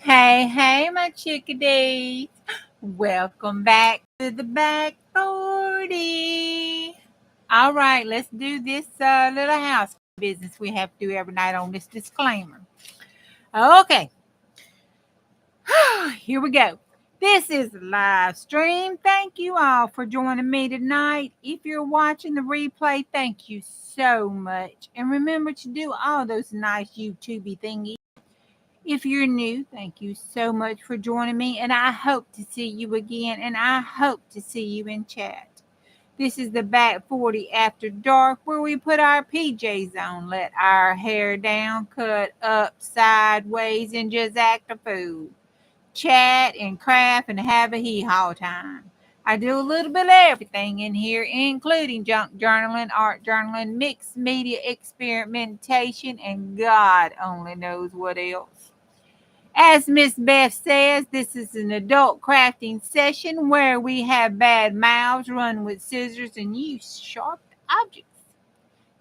Hey, my chickadees. Welcome back to the back 40. All right, let's do this little house business we have to do every night on this disclaimer. Okay, here we go. This is a live stream. Thank you all for joining me tonight. If you're watching the replay, thank you so much. And remember to do all those nice YouTubey thingies. If you're new, thank you so much for joining me, and I hope to see you again, and I hope to see you in chat. This is the Back 40 After Dark, where we put our PJs on, let our hair down, cut up sideways, and just act a fool. Chat and craft and have a hee-haw time. I do a little bit of everything in here, including junk journaling, art journaling, mixed media experimentation, and God only knows what else. As Miss Beth says, this is an adult crafting session where we have bad mouths, run with scissors, and use sharp objects.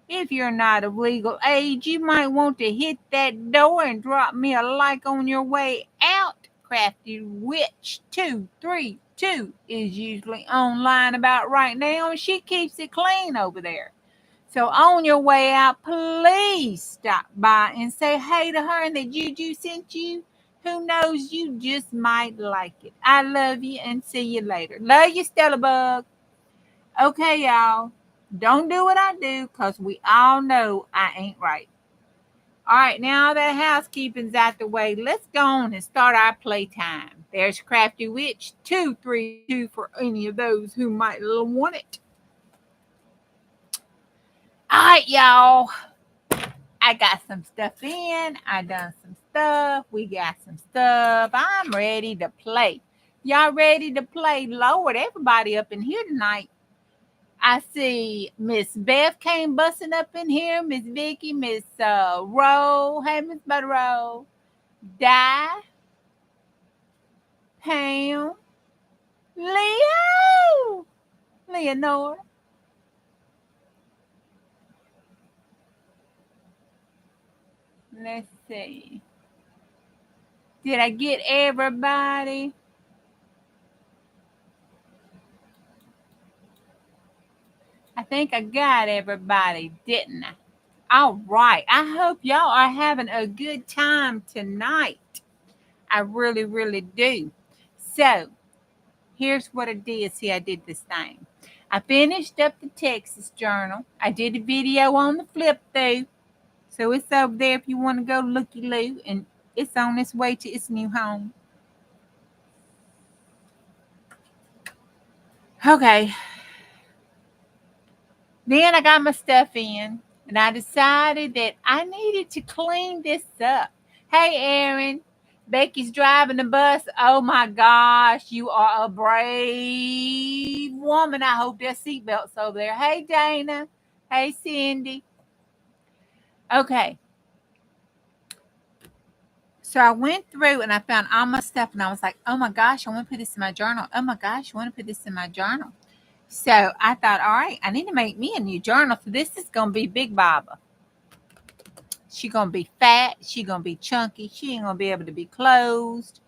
If you're not of legal age, you might want to hit that door and drop me a like on your way out. Crafty Witch 232 is usually online about right now, and she keeps it clean over there. So on your way out, please stop by and say hey to her and that Juju sent you. Who knows, you just might like it. I love you and see you later. Love you, Stella Bug. Okay, y'all. Don't do what I do because we all know I ain't right. All right, now that housekeeping's out the way, let's go on and start our playtime. There's Crafty Witch 232 for any of those who might want it. All right, y'all. I got some stuff in. I done some stuff. We got some stuff. I'm ready to play. Y'all ready to play? Lord, everybody up in here tonight. I see Miss Beth came busting up in here. Miss Vicky, Miss Rowe. Hey, Miss Butterrow. Di. Pam. Leo. Leonora. Let's see. Did I get everybody? I think I got everybody, didn't I? All right. I hope y'all are having a good time tonight. I really, really do. So, here's what I did. See, I did this thing. I finished up the Texas journal. I did a video on the flip through. So, it's over there if you want to go looky-loo. And it's on its way to its new home. Okay. Then I got my stuff in. And I decided that I needed to clean this up. Hey, Aaron. Becky's driving the bus. Oh my gosh, you are a brave woman. I hope there's seatbelts over there. Hey, Dana. Hey, Cindy. Okay. So I went through and I found all my stuff and I was like, oh my gosh, I want to put this in my journal. Oh my gosh, I want to put this in my journal. So I thought, all right, I need to make me a new journal. So this is going to be Big BOBBA. She going to be fat. She going to be chunky. She ain't going to be able to be closed.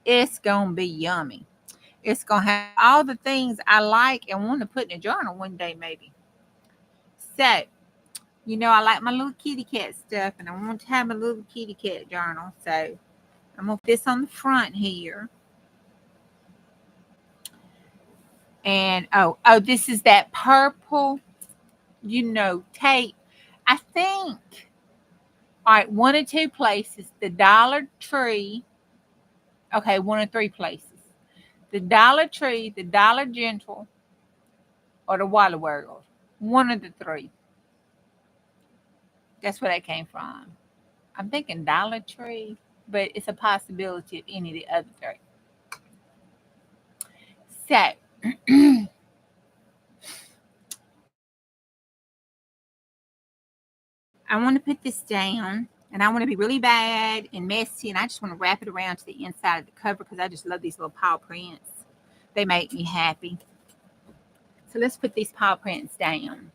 It's going to be yummy. It's going to have all the things I like and want to put in a journal one day, maybe. So, you know, I like my little kitty cat stuff, and I want to have a little kitty cat journal. So, I'm going to put this on the front here. And, oh, this is that purple, you know, tape. I think, all right, one or two places, the Dollar Tree. Okay, one or three places. The Dollar Tree, the Dollar General, or the Wally World. One of the three. That's where that came from. I'm thinking Dollar Tree, but it's a possibility of any of the other three. So, I want to put this down, and I want to be really bad and messy, and I just want to wrap it around to the inside of the cover because I just love these little paw prints. They make me happy. So let's put these paw prints down.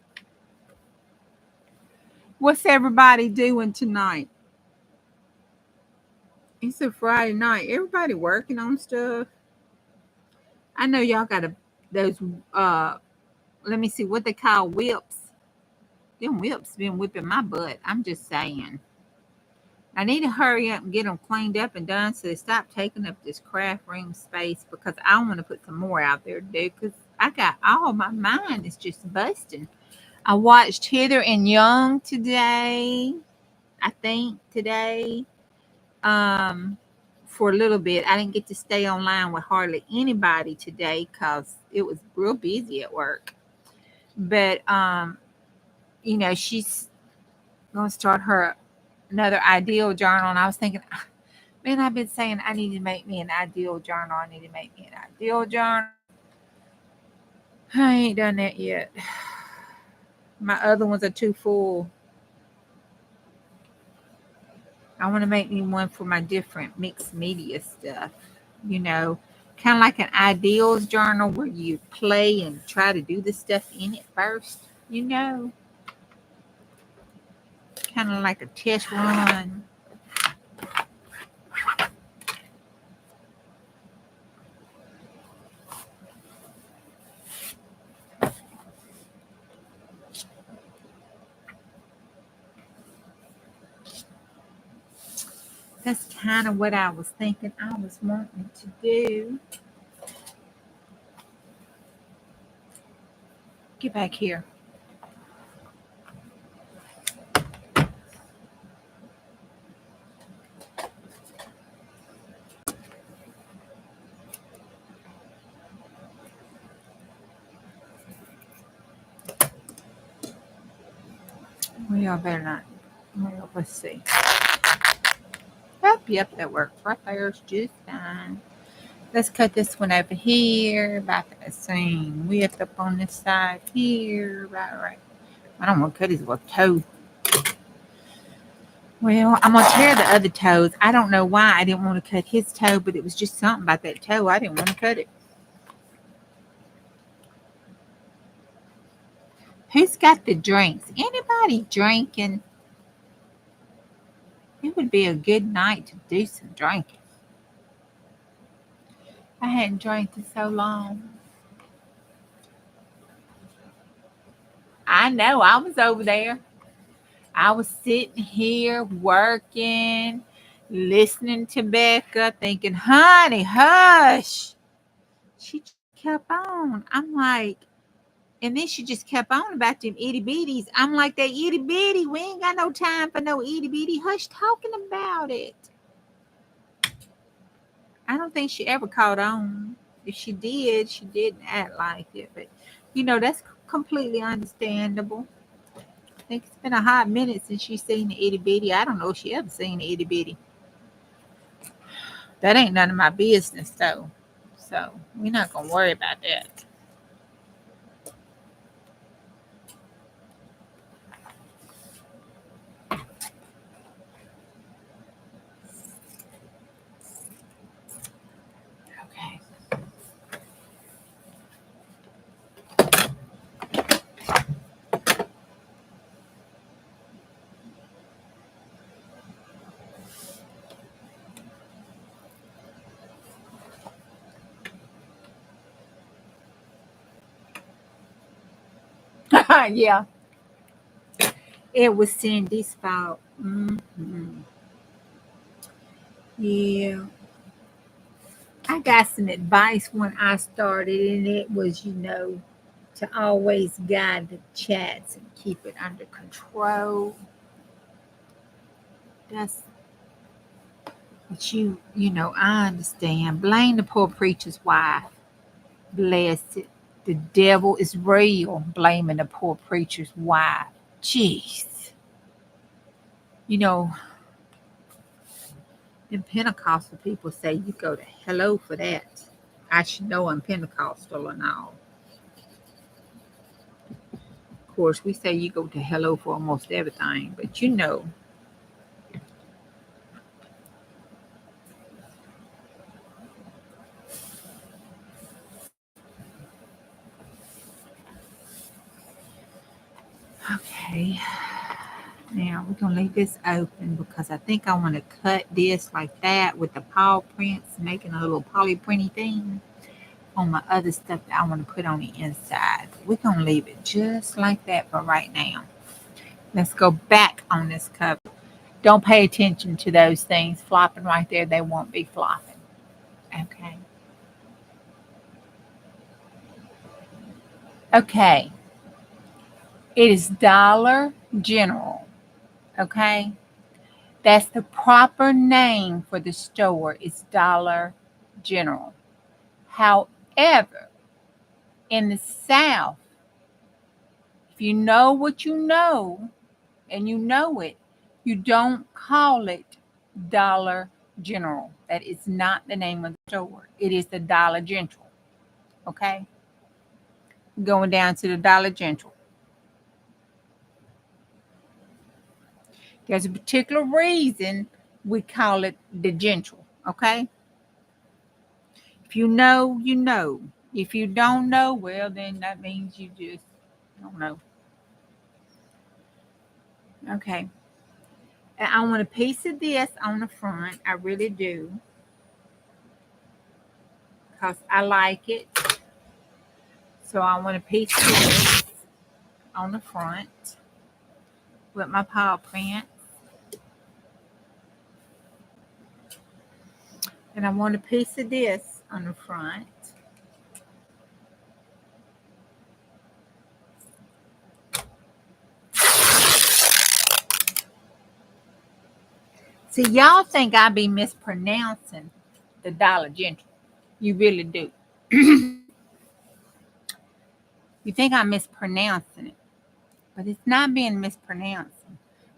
What's everybody doing tonight? It's a Friday night. Everybody working on stuff. I know y'all got those let me see what they call whips. Them whips been whipping my butt. I'm just saying. I need to hurry up and get them cleaned up and done so they stop taking up this craft room space because I want to put some more out there to do because I got all my mind is just busting. I watched Hither and Young today. I think today. Um, for a little bit. I didn't get to stay online with hardly anybody today because it was real busy at work. But she's gonna start her another ideal journal, and I was thinking, man, I've been saying I need to make me an ideal journal. I need to make me an ideal journal. I ain't done that yet. My other ones are too full. I want to make me one for my different mixed media stuff. You know, kind of like an ideals journal where you play and try to do the stuff in it first. You know, kind of like a test run. That's kind of what I was thinking I was wanting to do. Get back here. Well, better not. Well, let's see. Yep, that works right there. It's just fine. Let's cut this one over here, about the same width up on this side here. Right. I don't want to cut his little toe. Well, I'm going to tear the other toes. I don't know why I didn't want to cut his toe, but it was just something about that toe. I didn't want to cut it. Who's got the drinks? Anybody drinking? It would be a good night to do some drinking. I hadn't drank in so long. I know. I was over there. I was sitting here working, listening to Becca, thinking, honey, hush. She kept on. I'm like, and then she just kept on about them itty bitties. I'm like, that itty bitty, we ain't got no time for no itty bitty. Hush talking about it. I don't think she ever caught on. If she did, she didn't act like it. But, that's completely understandable. I think it's been a hot minute since she's seen the itty bitty. I don't know if she ever seen the itty bitty. That ain't none of my business, though. So we're not going to worry about that. Okay. Yeah. It was Cindy's fault. Mm-hmm. Yeah. I got some advice when I started, and it was, to always guide the chats and keep it under control. That's what I understand. Blame the poor preacher's wife. Bless it. The devil is real, blaming the poor preacher's wife. Jeez. You know, them Pentecostal people say you go to hello for that. I should know I'm Pentecostal and all. Of course, we say you go to hello for almost everything, but Okay. Now we're gonna leave this open because I think I want to cut this like that with the paw prints, making a little poly printy thing on my other stuff that I want to put on the inside. We're gonna leave it just like that for right now. Let's go back on this cover. Don't pay attention to those things flopping right there. They won't be flopping. Okay. Okay. It is Dollar General. Okay. That's the proper name for the store. It's Dollar General. However, in the South, if you know what you know and you know it, you don't call it Dollar General. That is not the name of the store. It is the Dollar General. Okay? Going down to the Dollar General. There's a particular reason we call it the General. Okay? If you know, you know. If you don't know, well, then that means you just don't know. Okay. And I want a piece of this on the front. I really do. Because I like it. So I want a piece of this on the front with my paw print. And I want a piece of this on the front. See, y'all think I be mispronouncing the Dollar General. You really do. You think I'm mispronouncing it, but it's not being mispronounced.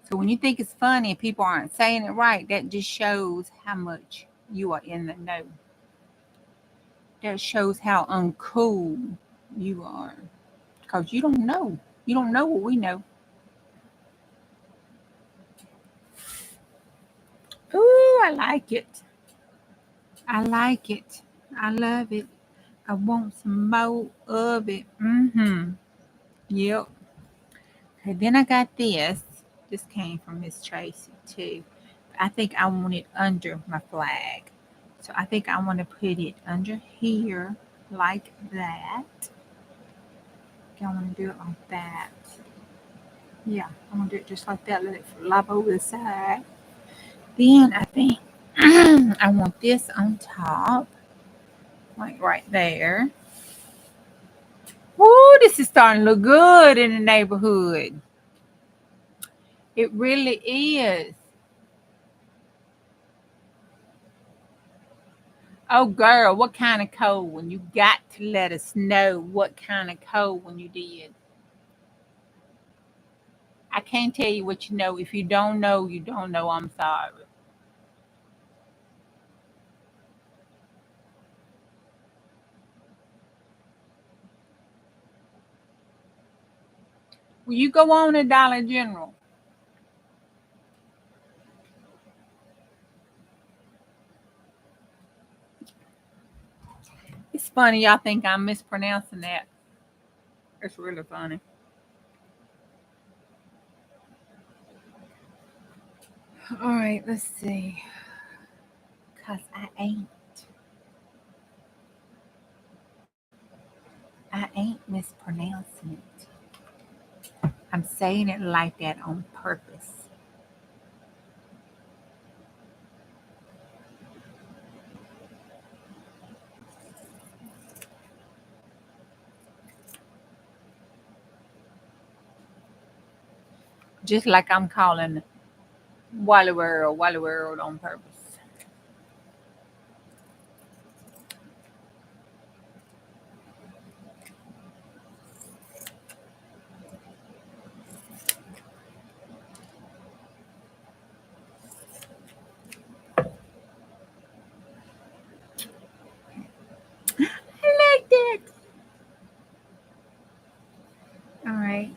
So when you think it's funny and people aren't saying it right, that just shows how much you are in the know. That shows how uncool you are. Because you don't know. You don't know what we know. Ooh, I like it. I like it. I love it. I want some more of it. Mm-hmm. Yep. Okay, then I got this. This came from Miss Tracy too. I think I want it under my flag. So I think I want to put it under here like that. I want to do it like that. Yeah, I'm going to do it just like that. Let it flop over the side. Then I think I want this on top. Like right there. Woo, this is starting to look good in the neighborhood. It really is. Oh, girl, what kind of cold when you got to let us know what kind of cold when you did. I can't tell you what you know. If you don't know, you don't know. I'm sorry. Will you go on to Dollar General? It's funny. Y'all think I'm mispronouncing that. It's really funny. All right, let's see. Because I ain't mispronouncing it. I'm saying it like that on purpose. Just like I'm calling Wally World on purpose. I like that. All right.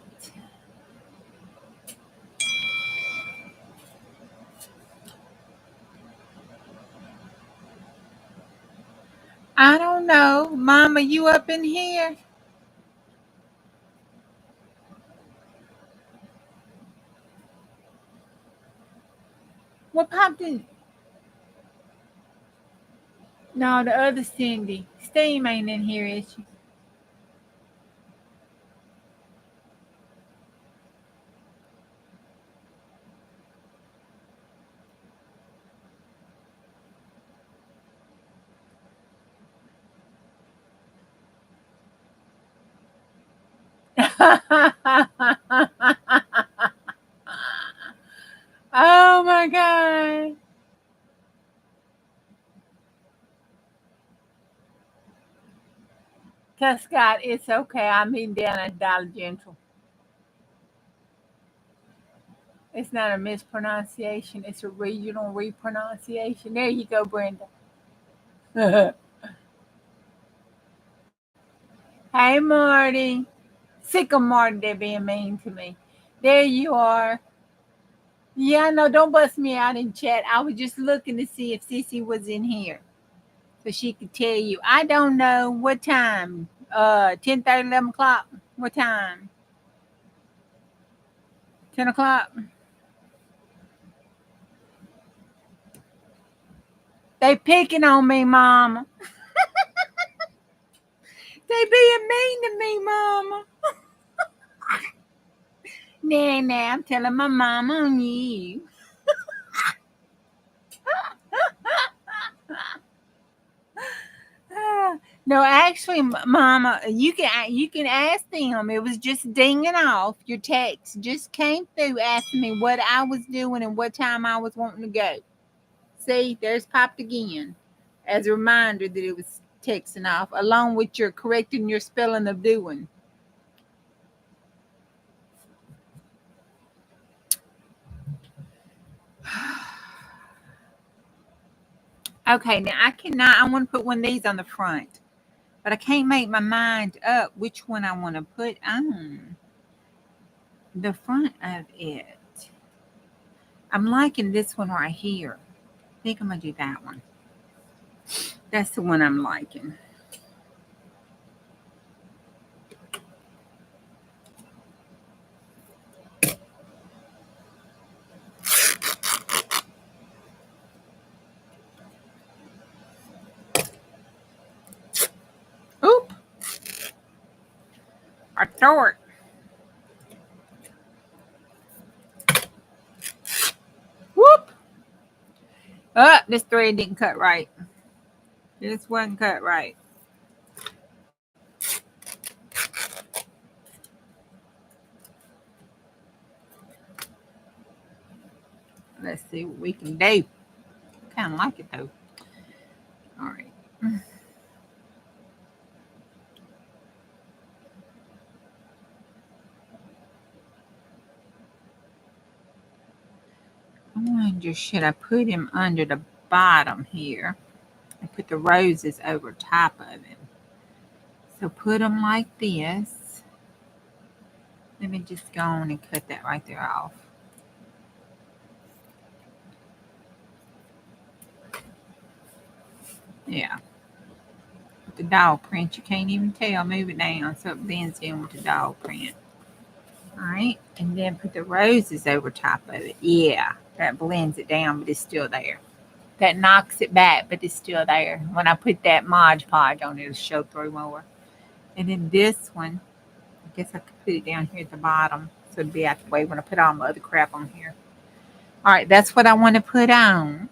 I don't know. Mama, you up in here? something. No, the other Cindy. Steam ain't in here, is she? Oh my God. Tell Scott, it's okay. I'm eating down at Dollar General. It's not a mispronunciation. It's a regional repronunciation. There you go, Brenda. Hey, Marty. Sick of Marty, they're being mean to me. There you are. Yeah, no, don't bust me out in chat. I was just looking to see if Sissy was in here so she could tell you. I don't know what time. 10:30, 11 o'clock. What time? 10 o'clock. They picking on me, Mama. They being mean to me, Mama. Nah, I'm telling my mama on you. No, actually, Mama, you can ask them. It was just dinging off. Your text just came through asking me what I was doing and what time I was wanting to go. See, there's popped again as a reminder that it was texting off, along with your correcting your spelling of doing. Okay, now I want to put one of these on the front, but I can't make my mind up which one I want to put on the front of it. I'm liking this one right here. I think I'm going to do that one. That's the one I'm liking. Oop. I throw it. Whoop. This thread didn't cut right. This wasn't cut right. Let's see what we can do. Kind of like it though. All right. I wonder, should I put him under the bottom here and put the roses over top of him? So put them like this. Let me just go on and cut that right there off. Yeah. With the dog print, you can't even tell. Move it down so it blends in with the dog print. All right. And then put the roses over top of it. Yeah. That blends it down, but it's still there. That knocks it back, but it's still there. When I put that Mod Podge on it, it'll show through more. And then this one, I guess I could put it down here at the bottom so it'd be out the way when I put all my other crap on here. All right, that's what I want to put on.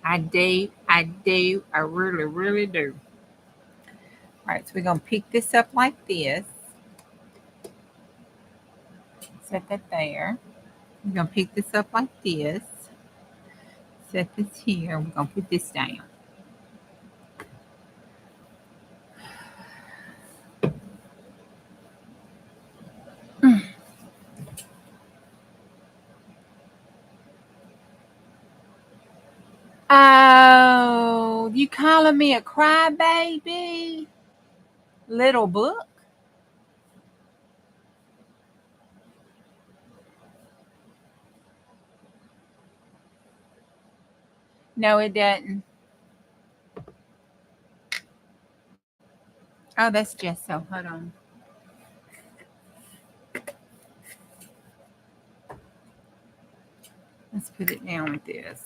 I do. I really, really do. All right, so we're going to pick this up like this. Set that there. We're going to pick this up like this. Set this here. We're going to put this down. Oh, you calling me a crybaby? Little book? No, it doesn't. Oh, that's just so. Hold on. Let's put it down with this.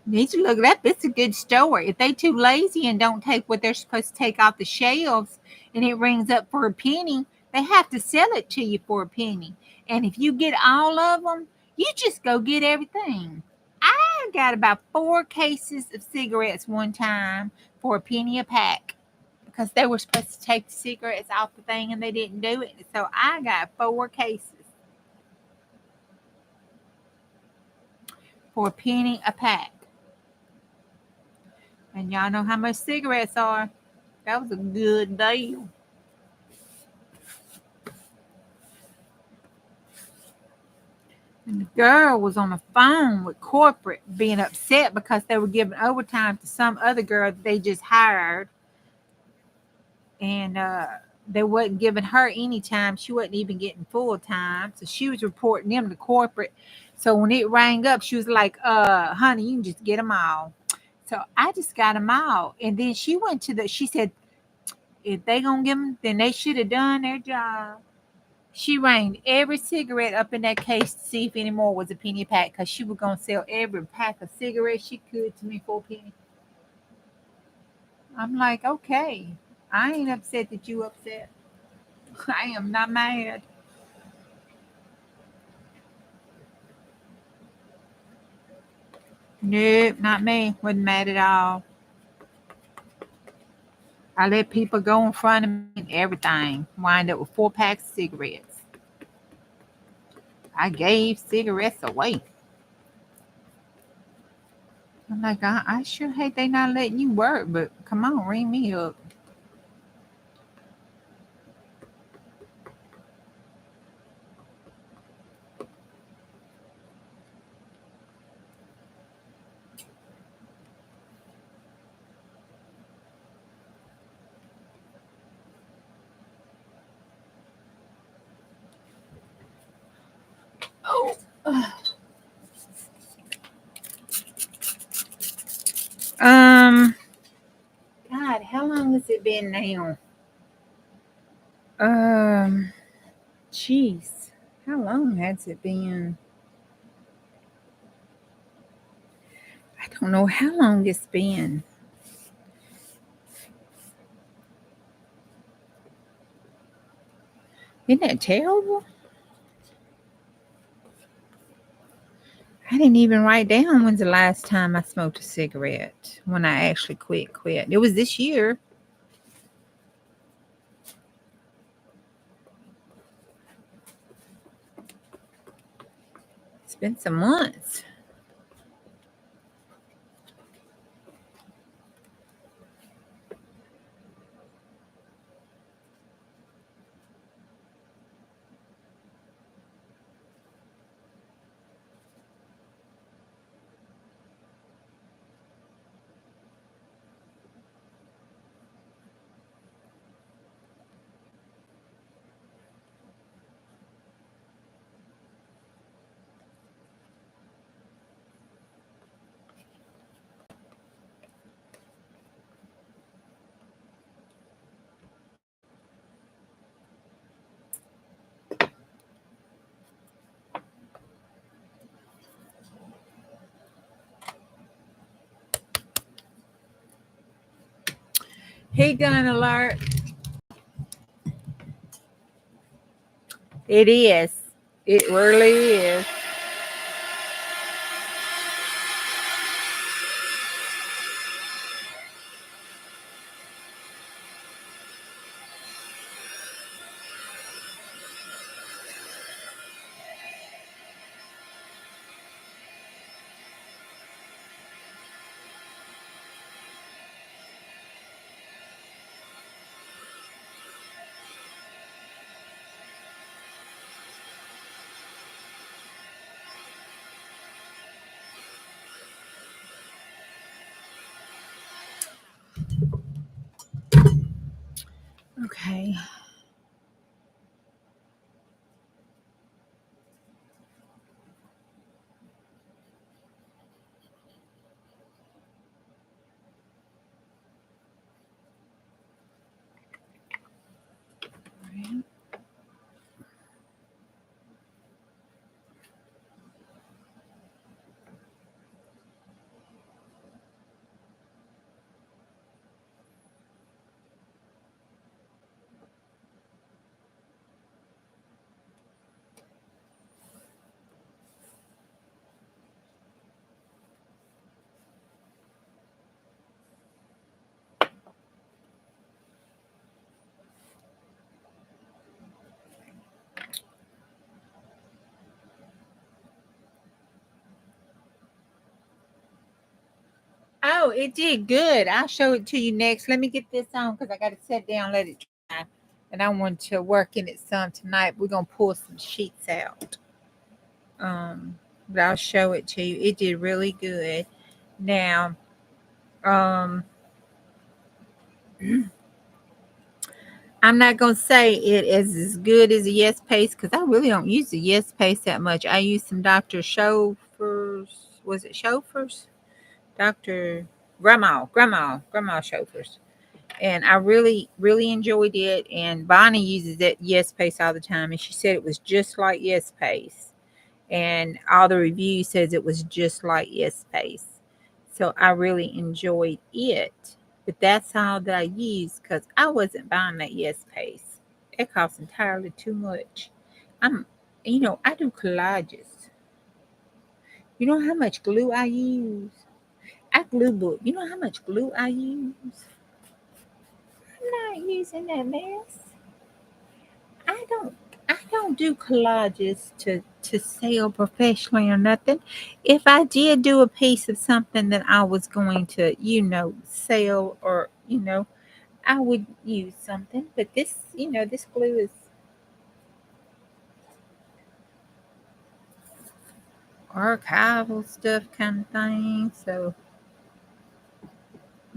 Need to look it up. It's a good store. If they too lazy and don't take what they're supposed to take off the shelves and it rings up for a penny, they have to sell it to you for a penny. And if you get all of them, you just go get everything. I got about 4 cases of cigarettes one time for a penny a pack because they were supposed to take the cigarettes off the thing and they didn't do it. So I got 4 cases for a penny a pack. And y'all know how much cigarettes are. That was a good deal. And the girl was on the phone with corporate being upset because they were giving overtime to some other girl that they just hired. And they wasn't giving her any time. She wasn't even getting full time. So she was reporting them to corporate. So when it rang up, she was like, honey, you can just get them all. So I just got them all. And then she went to she said, if they gonna give them, then they should have done their job. She rang every cigarette up in that case to see if any more was a penny a pack because she was going to sell every pack of cigarettes she could to me for a penny. I'm like, okay. I ain't upset that you upset. I am not mad. Nope, not me. Wasn't mad at all. I let people go in front of me and everything. Wind up with 4 packs of cigarettes. I gave cigarettes away. I'm like, I sure hate they not letting you work, but come on, ring me up. Oh. God, how long has it been now? Jeez, how long has it been? I don't know how long it's been. Isn't that terrible? I didn't even write down when's the last time I smoked a cigarette when I actually quit. It was this year. It's been some months. Heat gun alert. It is. It really is. Okay. No, it did good. I'll show it to you next. Let me get this on because I got to sit down, let it dry. And I want to work in it some tonight. We're going to pull some sheets out. But I'll show it to you. It did really good. Now, I'm not going to say it is as good as a Yes Paste because I really don't use the Yes Paste that much. I use some Dr. Chauffeurs. Was it Chauffeurs? Dr. Grandma Chauffeurs. And I really, really enjoyed it. And Bonnie uses that Yes Paste all the time. And she said it was just like Yes Paste. And all the reviews says it was just like Yes Paste. So I really enjoyed it. But that's all that I used because I wasn't buying that Yes Paste. It costs entirely too much. I do collages. You know how much glue I use? I glue book. You know how much glue I use? I'm not using that mess. I don't I don't do collages to sell professionally or nothing. If I did do a piece of something that I was going to, sell or, I would use something. But this glue is archival stuff kind of thing. So,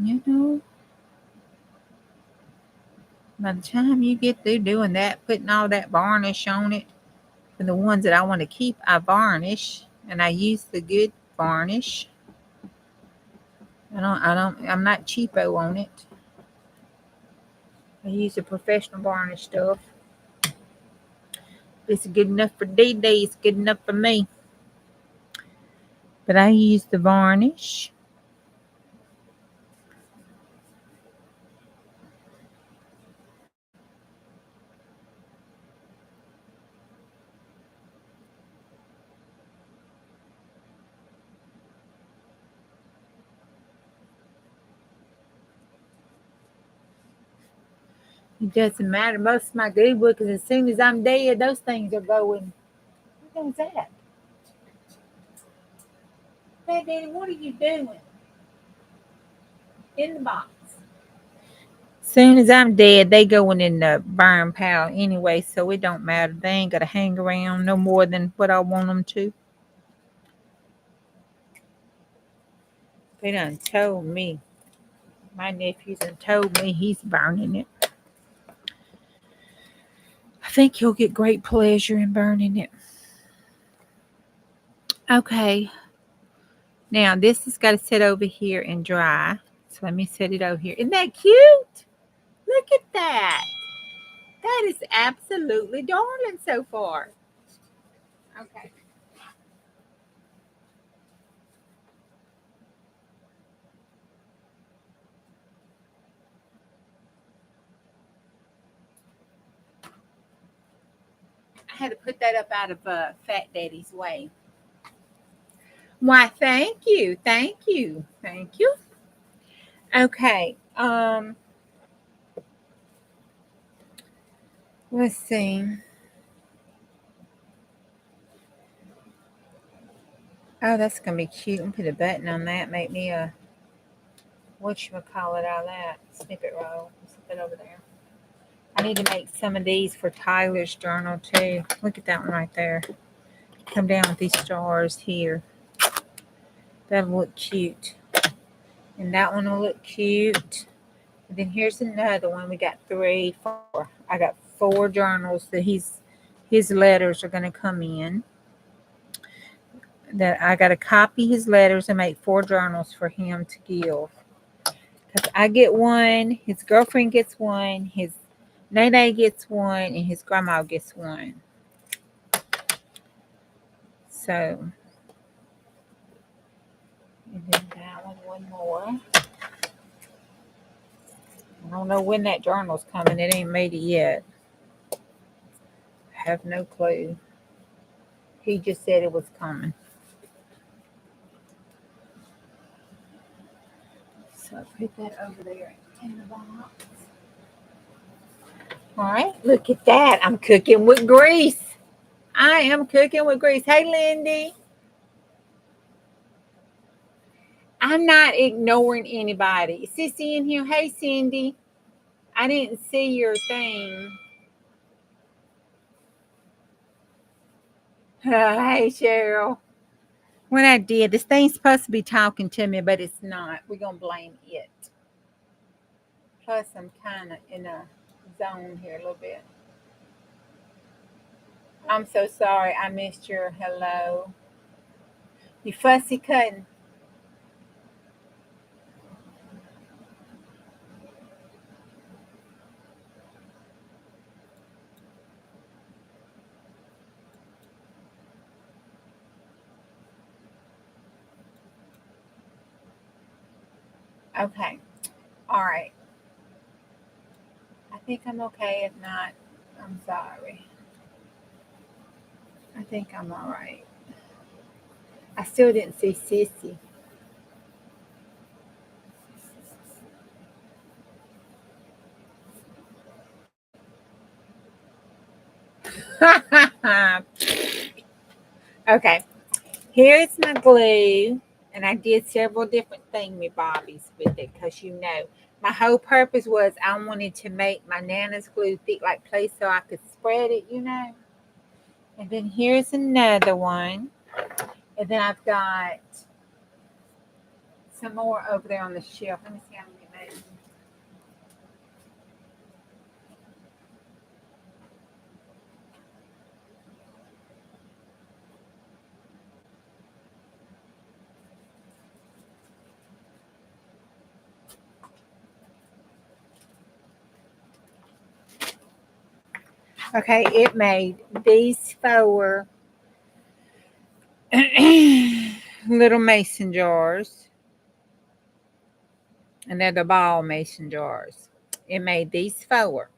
you know, by the time you get through doing that, putting all that varnish on it, for the ones that I want to keep, I varnish and I use the good varnish. I'm not cheapo on it. I use the professional varnish stuff. It's good enough for DD. It's good enough for me. But I use the varnish. It doesn't matter. Most of my glue book is as soon as I'm dead, those things are going. What is that? Hey, Daddy, what are you doing? In the box. Soon as I'm dead, they going in the burn pile anyway, so it don't matter. They ain't got to hang around no more than what I want them to. They done told me. My nephews done told me he's burning it. I think he'll get great pleasure in burning it. Okay. Now, this has got to sit over here and dry. So let me set it over here. Isn't that cute? Look at that. That is absolutely darling so far. Okay. I had to put that up out of Fat Daddy's way. Why, thank you. Thank you. Thank you. Okay. Let's see. Oh, that's gonna be cute. And put a button on that. Make me a whatchamacallit out of that. Snippet roll. Put it over there. I need to make some of these for Tyler's journal too. Look at that one right there. Come down with these stars here. That'll look cute. And that one will look cute. And then here's another one. We got 3, 4. I got 4 journals that his letters are going to come in. That I got to copy his letters and make 4 journals for him to give. Because I get one, his girlfriend gets one, his Nene gets one, and his grandma gets one. So, and then that one more. I don't know when that journal's coming. It ain't made it yet. I have no clue. He just said it was coming. So put that over there in the box. All right, look at that. I'm cooking with grease. I am cooking with grease. Hey, Lindy. I'm not ignoring anybody. Is Sissy in here? Hey, Cindy. I didn't see your thing. Hey, Cheryl. When I did, this thing's supposed to be talking to me, but it's not. We're going to blame it. Plus, I'm kind of in a zone here a little bit. I'm so sorry. I missed your hello. You fussy cutting. Okay. All right. I think I'm okay. If not, I'm sorry. I think I'm all right. I still didn't see Sissy. Okay. Here's my glue. And I did several different thingy-bobbies with it because my whole purpose was I wanted to make my Nana's glue thick like place so I could spread it, And then here's another one. And then I've got some more over there on the shelf. Let me see how many made. Okay, it made these 4 little mason jars. And they're the ball mason jars. It made these 4.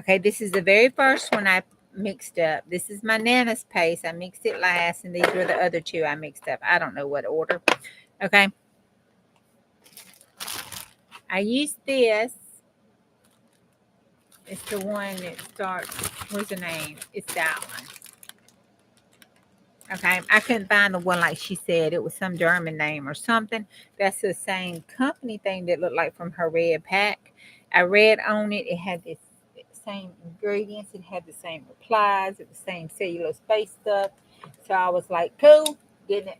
Okay, this is the very first one I mixed up. This is my Nana's paste. I mixed it last, and these were the other 2 I mixed up. I don't know what order. Okay. I used this. It's the one that starts, what's the name? It's that one. Okay, I couldn't find the one like she said. It was some German name or something. That's the same company thing that looked like from her red pack. I read on it. It had the same ingredients. It had the same replies. It was the same cellulose-based stuff. So I was like, cool, getting it.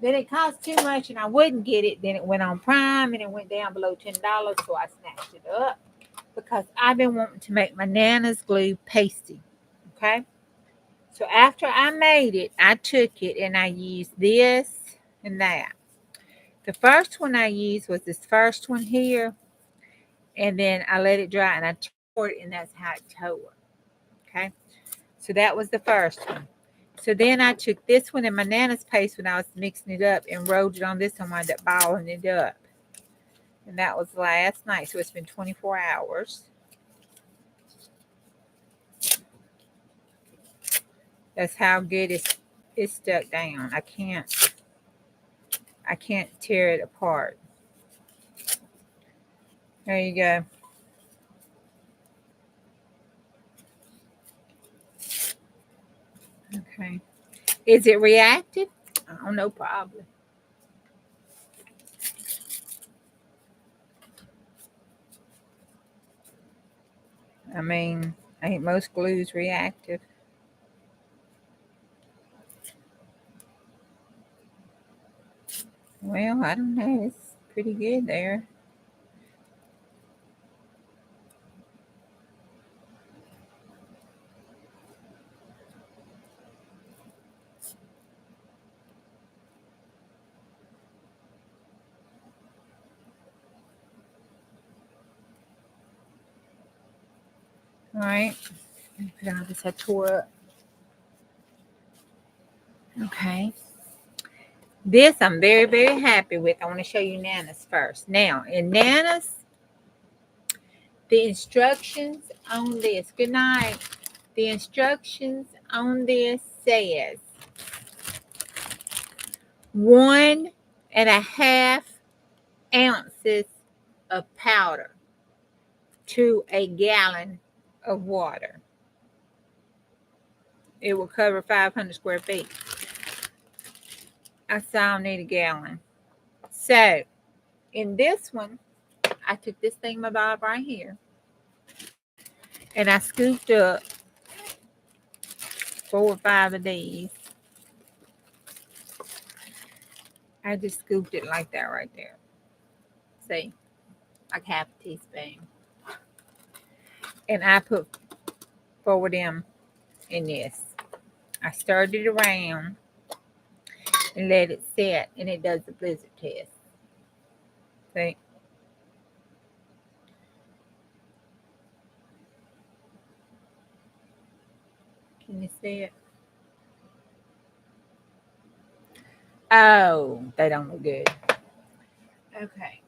Then it cost too much and I wouldn't get it. Then it went on Prime and it went down below $10. So I snatched it up because I've been wanting to make my Nana's glue pasty. Okay. So after I made it, I took it and I used this and that. The first one I used was this first one here. And then I let it dry and I tore it, and that's how it tore. Okay. So that was the first one. So then I took this one in my Nana's paste when I was mixing it up and rolled it on this one, wound up balling it up. And that was last night. So it's been 24 hours. That's how good it's stuck down. I can't tear it apart. There you go. Okay. Is it reactive? I don't know, probably. I mean, ain't most glues reactive? Well, I don't know. It's pretty good there. All right. Put all this I tore up. Okay. This I'm very, very happy with. I want to show you Nana's first. Now, in Nana's, the instructions on this, good night. The instructions on this says 1.5 ounces of powder to a gallon of water. It will cover 500 square feet. I saw I need a gallon. So in this one, I took this thingamabob right here and I scooped up 4 or 5 of these. I just scooped it like that right there. See, like half a teaspoon. And I put 4 of them in this. I stirred it around and let it set, and it does the blizzard test. See? Can you see it? Oh, they don't look good. Okay.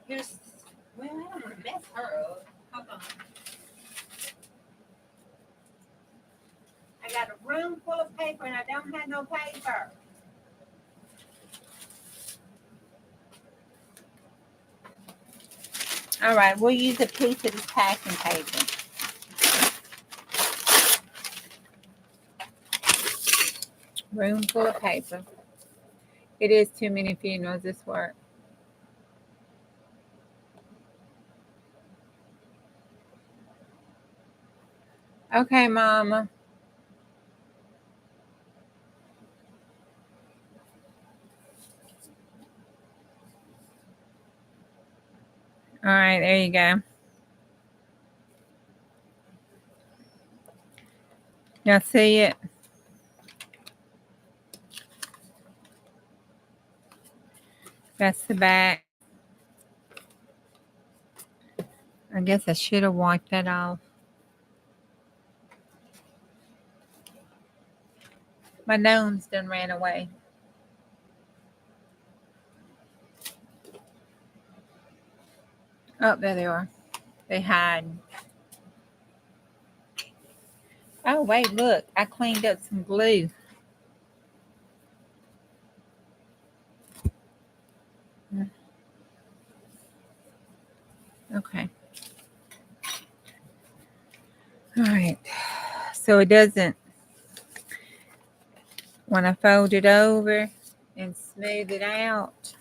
Here's, well, I don't want to mess her up. Hold on. I got a room full of paper and I don't have no paper. All right, we'll use a piece of this packing paper. Room full of paper. It is too many funerals, this work. Okay, Mama. All right, there you go. Y'all see it? That's the back. I guess I should have wiped that off. My gnomes done ran away. Oh, there they are. They hide. Oh, wait, look. I cleaned up some glue. Okay. All right. So it doesn't, when I fold it over and smooth it out,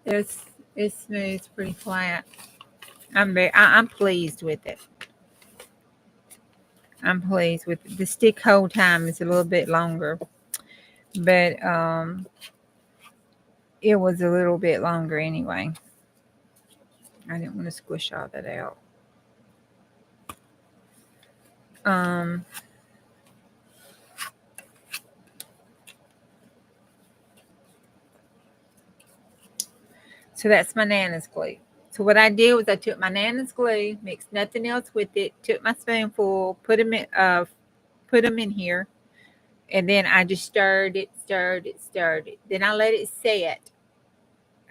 it smooths pretty flat. I'm pleased with it. I'm pleased with it. The stick hold time is a little bit longer, but it was a little bit longer anyway. I didn't want to squish all that out. So that's my Nana's glue. So what I did was I took my Nana's glue, mixed nothing else with it, took my spoonful, put them in here, and then I just stirred it. Then I let it set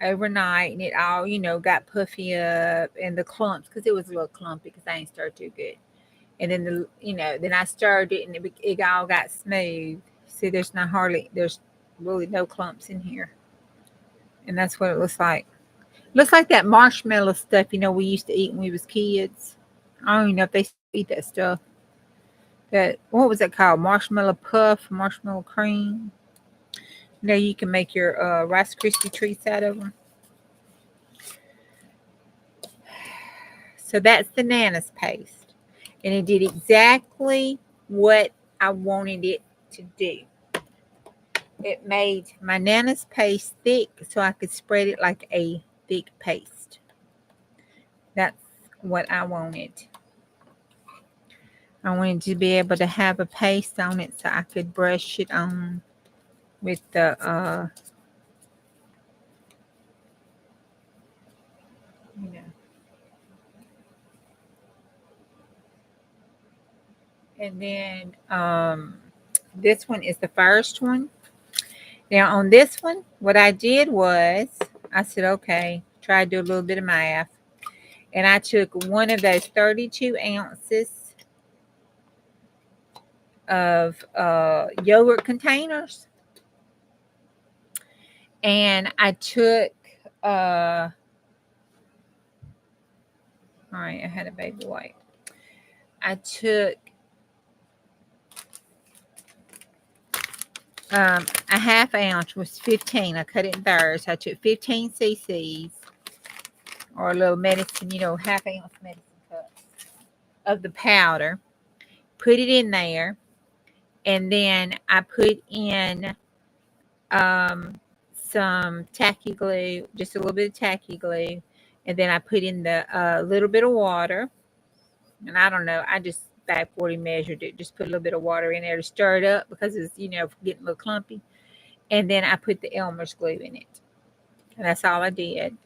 overnight, and it all, got puffy up, and the clumps, because it was a little clumpy because I ain't stirred too good. And then then I stirred it, and it all got smooth. See, there's really no clumps in here, and that's what it looks like. Looks like that marshmallow stuff, we used to eat when we was kids. I don't even know if they still eat that stuff. What was it called? Marshmallow puff, marshmallow cream. You can make your Rice Krispie treats out of them. So that's the Nana's paste. And it did exactly what I wanted it to do. It made my Nana's paste thick so I could spread it like a thick paste. That's what I wanted. I wanted to be able to have a paste on it so I could brush it on with the and then this one is the first one. Now on this one, what I did was I said, okay, try to do a little bit of math. And I took one of those 32 ounces of yogurt containers. And I took, all right, I had a baby wipe. I took a half ounce was 15. I cut it in thirds. So I took 15 cc's or a little medicine, half ounce medicine cup of the powder. Put it in there. And then I put in some tacky glue, just a little bit of tacky glue. And then I put in the little bit of water. And I don't know, I just back 40 measured it. Just put a little bit of water in there to stir it up because it's, getting a little clumpy. And then I put the Elmer's glue in it. And that's all I did.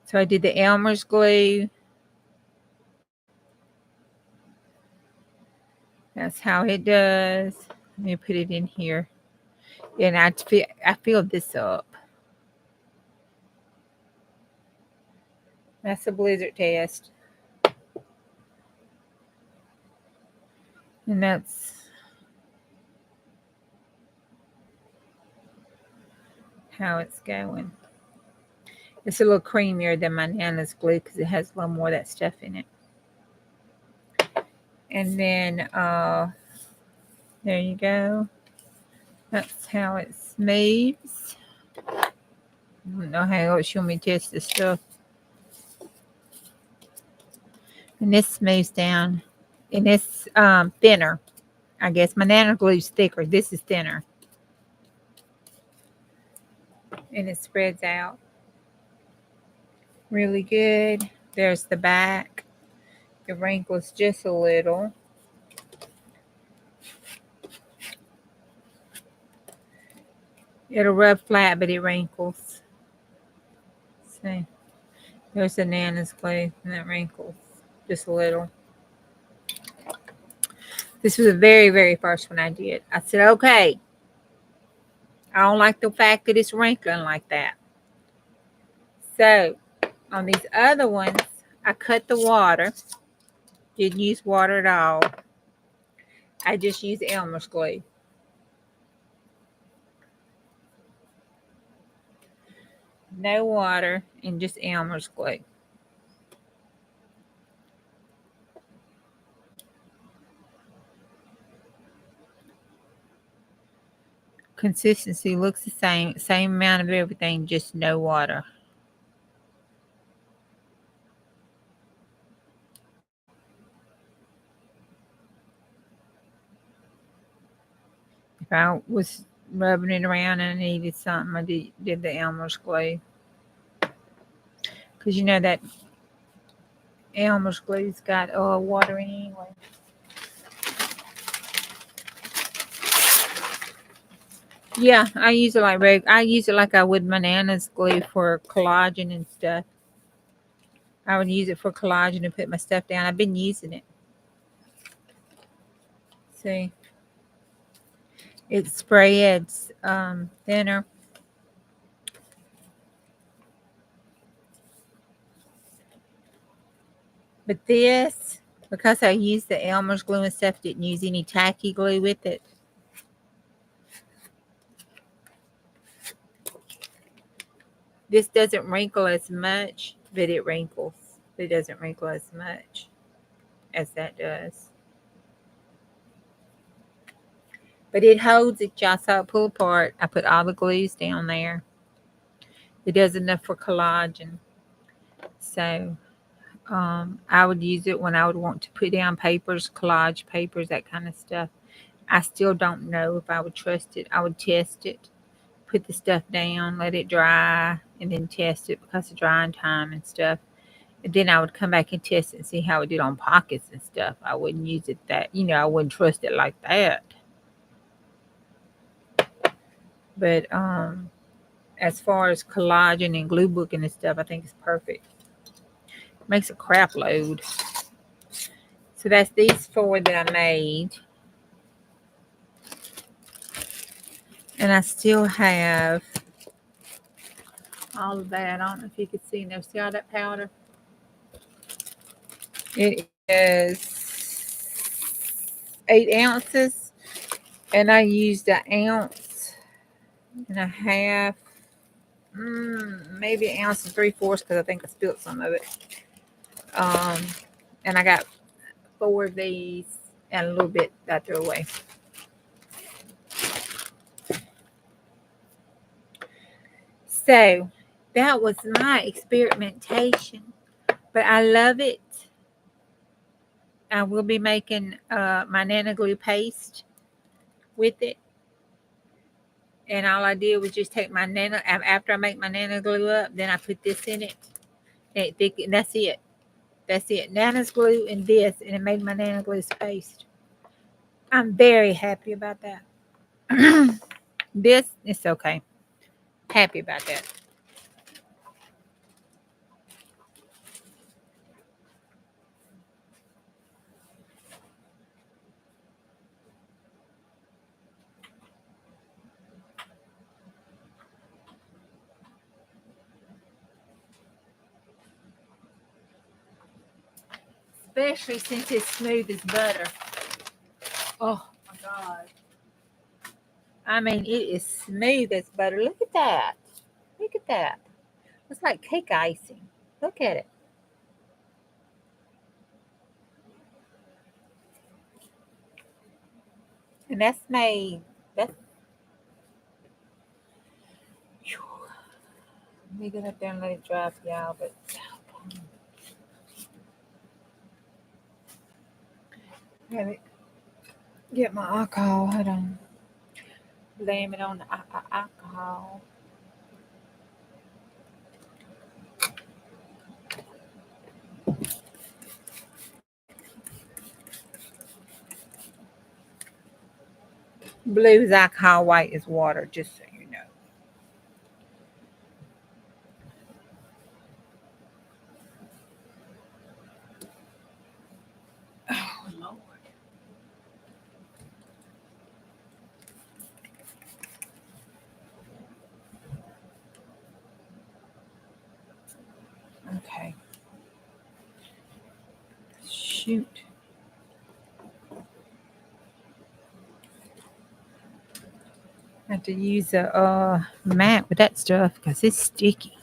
So I did the Elmer's glue. That's how it does. Let me put it in here. And I filled this up. That's a blizzard test. And that's how it's going. It's a little creamier than my Nana's glue because it has a little more of that stuff in it. And then there you go. That's how it smooths. I don't know how else you want me to test this stuff. And this smooths down. And it's thinner. I guess my Nana glue's thicker. This is thinner. And it spreads out really good. There's the back. It wrinkles just a little. It'll rub flat, but it wrinkles. See, there's the Nana's glue, and that wrinkles just a little. This was the very, very first one I did. I said, okay, I don't like the fact that it's wrinkling like that. So on these other ones, I cut the water. Didn't use water at all. I just used Elmer's glue. No water and just Elmer's glue. Consistency looks the same amount of everything, just no water. If I was rubbing it around and I needed something, I did the Elmer's glue. Because that Elmer's glue's got water in it anyway. Yeah, I use it like I would my Nana's glue for collagen and stuff. I would use it for collagen and put my stuff down. I've been using it. See, it spreads thinner. But this, because I used the Elmer's glue and stuff, didn't use any tacky glue with it. This doesn't wrinkle as much, but it wrinkles. It doesn't wrinkle as much as that does. But it holds it. Y'all saw it pull apart. I put all the glues down there. It does enough for collagen. So I would use it when I would want to put down papers, collage papers, that kind of stuff. I still don't know if I would trust it. I would test it, put the stuff down, let it dry, and then test it because of drying time and stuff. And then I would come back and test it and see how it did on pockets and stuff. I wouldn't use it I wouldn't trust it like that. But as far as collagen and glue booking and stuff, I think it's perfect. Makes a crap load. So that's these 4 that I made. And I still have all of that. I don't know if you could see. See all that powder? It is 8 ounces, and I used an ounce and a half, maybe an ounce and 3/4, because I think I spilled some of it. Um, and I got 4 of these and a little bit that I threw away. So that was my experimentation, but I love it. I will be making my Nana glue paste with it. And all I did was just take my Nana, after I make my Nana glue up, then I put this in it. And that's it. That's it. Nana's glue and this, and it made my Nana glue paste. I'm very happy about that. This, it's okay. Happy about that. Especially since it's smooth as butter. Oh my God. I mean, it is smooth as butter. Look at that. Look at that. It's like cake icing. Look at it. And that's made. That's. Let me get up there and let it dry for y'all. But let me get my alcohol. Hold on. Blame it on the alcohol. Blue is alcohol, white is water, just so you know. Oh, Lord. Okay. Shoot. I have to use a mat with that stuff because it's sticky.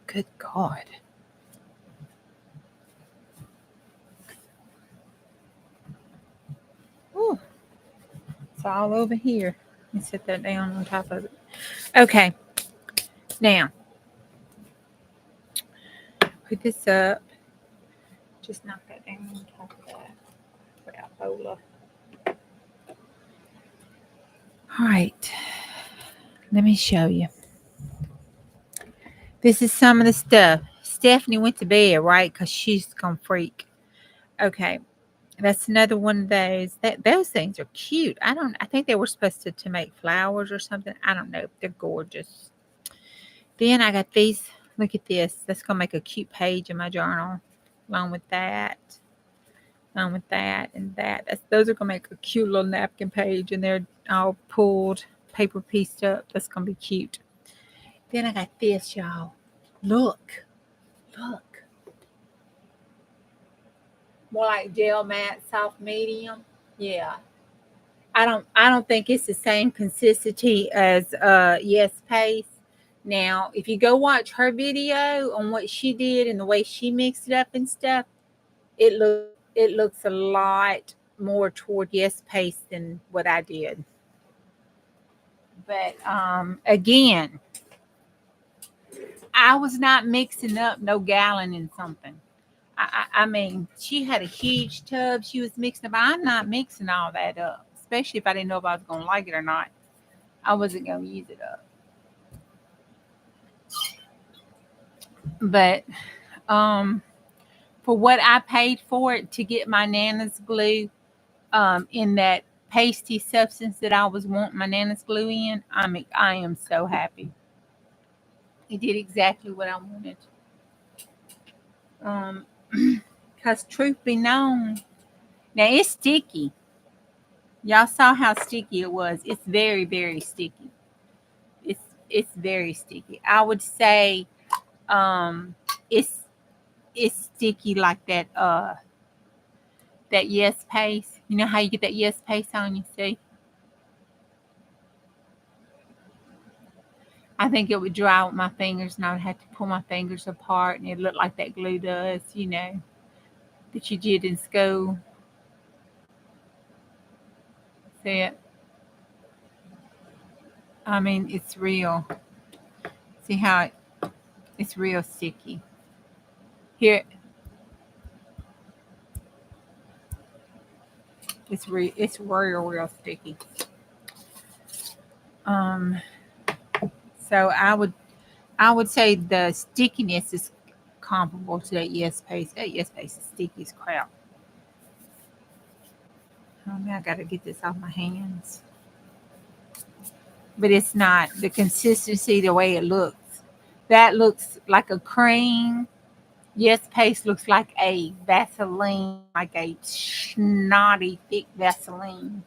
Good God. Ooh, it's all over here. Let me set that down on top of it. Okay. Now, put this up. Just knock that down on top of that. Without BOBBA. All right. Let me show you. This is some of the stuff. Stephanie went to bed, right? Because she's gonna freak. Okay. That's another one of those. Those things are cute. I think they were supposed to make flowers or something. I don't know. They're gorgeous. Then I got these. Look at this. That's gonna make a cute page in my journal. Along with that. Along with that and that. Those are gonna make a cute little napkin page, and they're all pulled, paper pieced up. That's gonna be cute. Then I got this, y'all. Look. Look. More like gel matte, soft medium. Yeah. I don't think it's the same consistency as Yes Paste. Now, if you go watch her video on what she did and the way she mixed it up and stuff, it looks a lot more toward Yes Paste than what I did. But again, I was not mixing up no gallon in something. I mean, she had a huge tub she was mixing up. I'm not mixing all that up, especially if I didn't know if I was going to like it or not. I wasn't going to use it up. But for what I paid for it to get my Nana's glue in that pasty substance that I was wanting my Nana's glue in, I am so happy. It did exactly what I wanted. Because truth be known, now it's sticky. Y'all saw how sticky it was. It's very, very sticky. It's it's very sticky. I would say it's sticky like that Yes paste. You know how you get that Yes paste on you, see? I think it would dry with my fingers and I would have to pull my fingers apart and it looked like that glue does, that you did in school. See it? I mean, it's real. See how it's real sticky. Here, it's real sticky. Um, so I would say the stickiness is comparable to that Yes paste. That Yes paste is sticky as crap. Oh man, I gotta get this off my hands. But it's not the consistency the way it looks. That looks like a cream. Yes paste looks like a Vaseline, like a snotty thick Vaseline.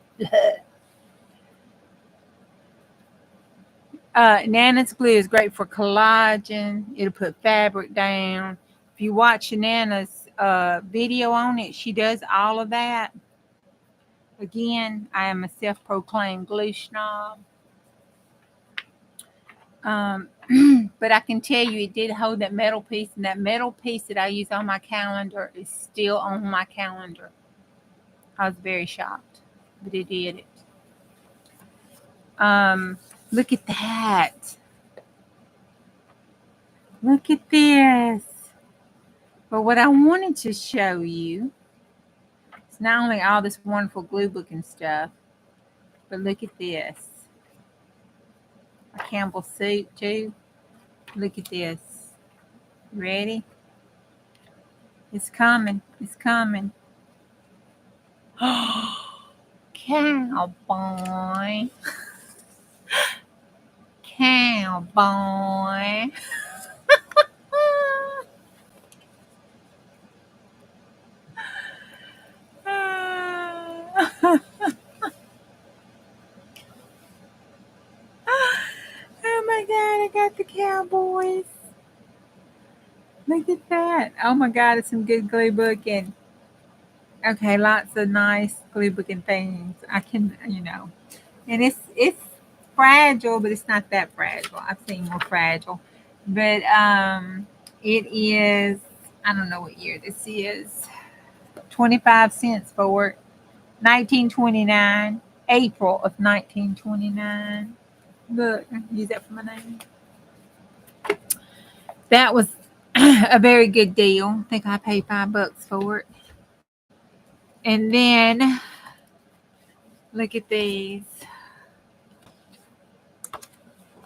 Nana's glue is great for collagen. It'll put fabric down. If you watch Nana's video on it, she does all of that. Again, I am a self-proclaimed glue snob. Um, but I can tell you it did hold that metal piece, and that metal piece that I use on my calendar is still on my calendar. I was very shocked, but it did it. Look at that. Look at this. But what I wanted to show you is not only all this wonderful glue book and stuff, but look at this. A Campbell soup too. Look at this. Ready? It's coming. It's coming. Cowboy. Cowboy. Oh my God, I got the Cowboys. Look at that. Oh my God, it's some good glue booking. Okay, lots of nice glue booking things. I can, and it's fragile, but it's not that fragile. I've seen more fragile. But it is, I don't know what year this is. 25 cents for it. 1929. April of 1929. Look, I can use that for my name. That was a very good deal. I think I paid $5 for it. And then look at these.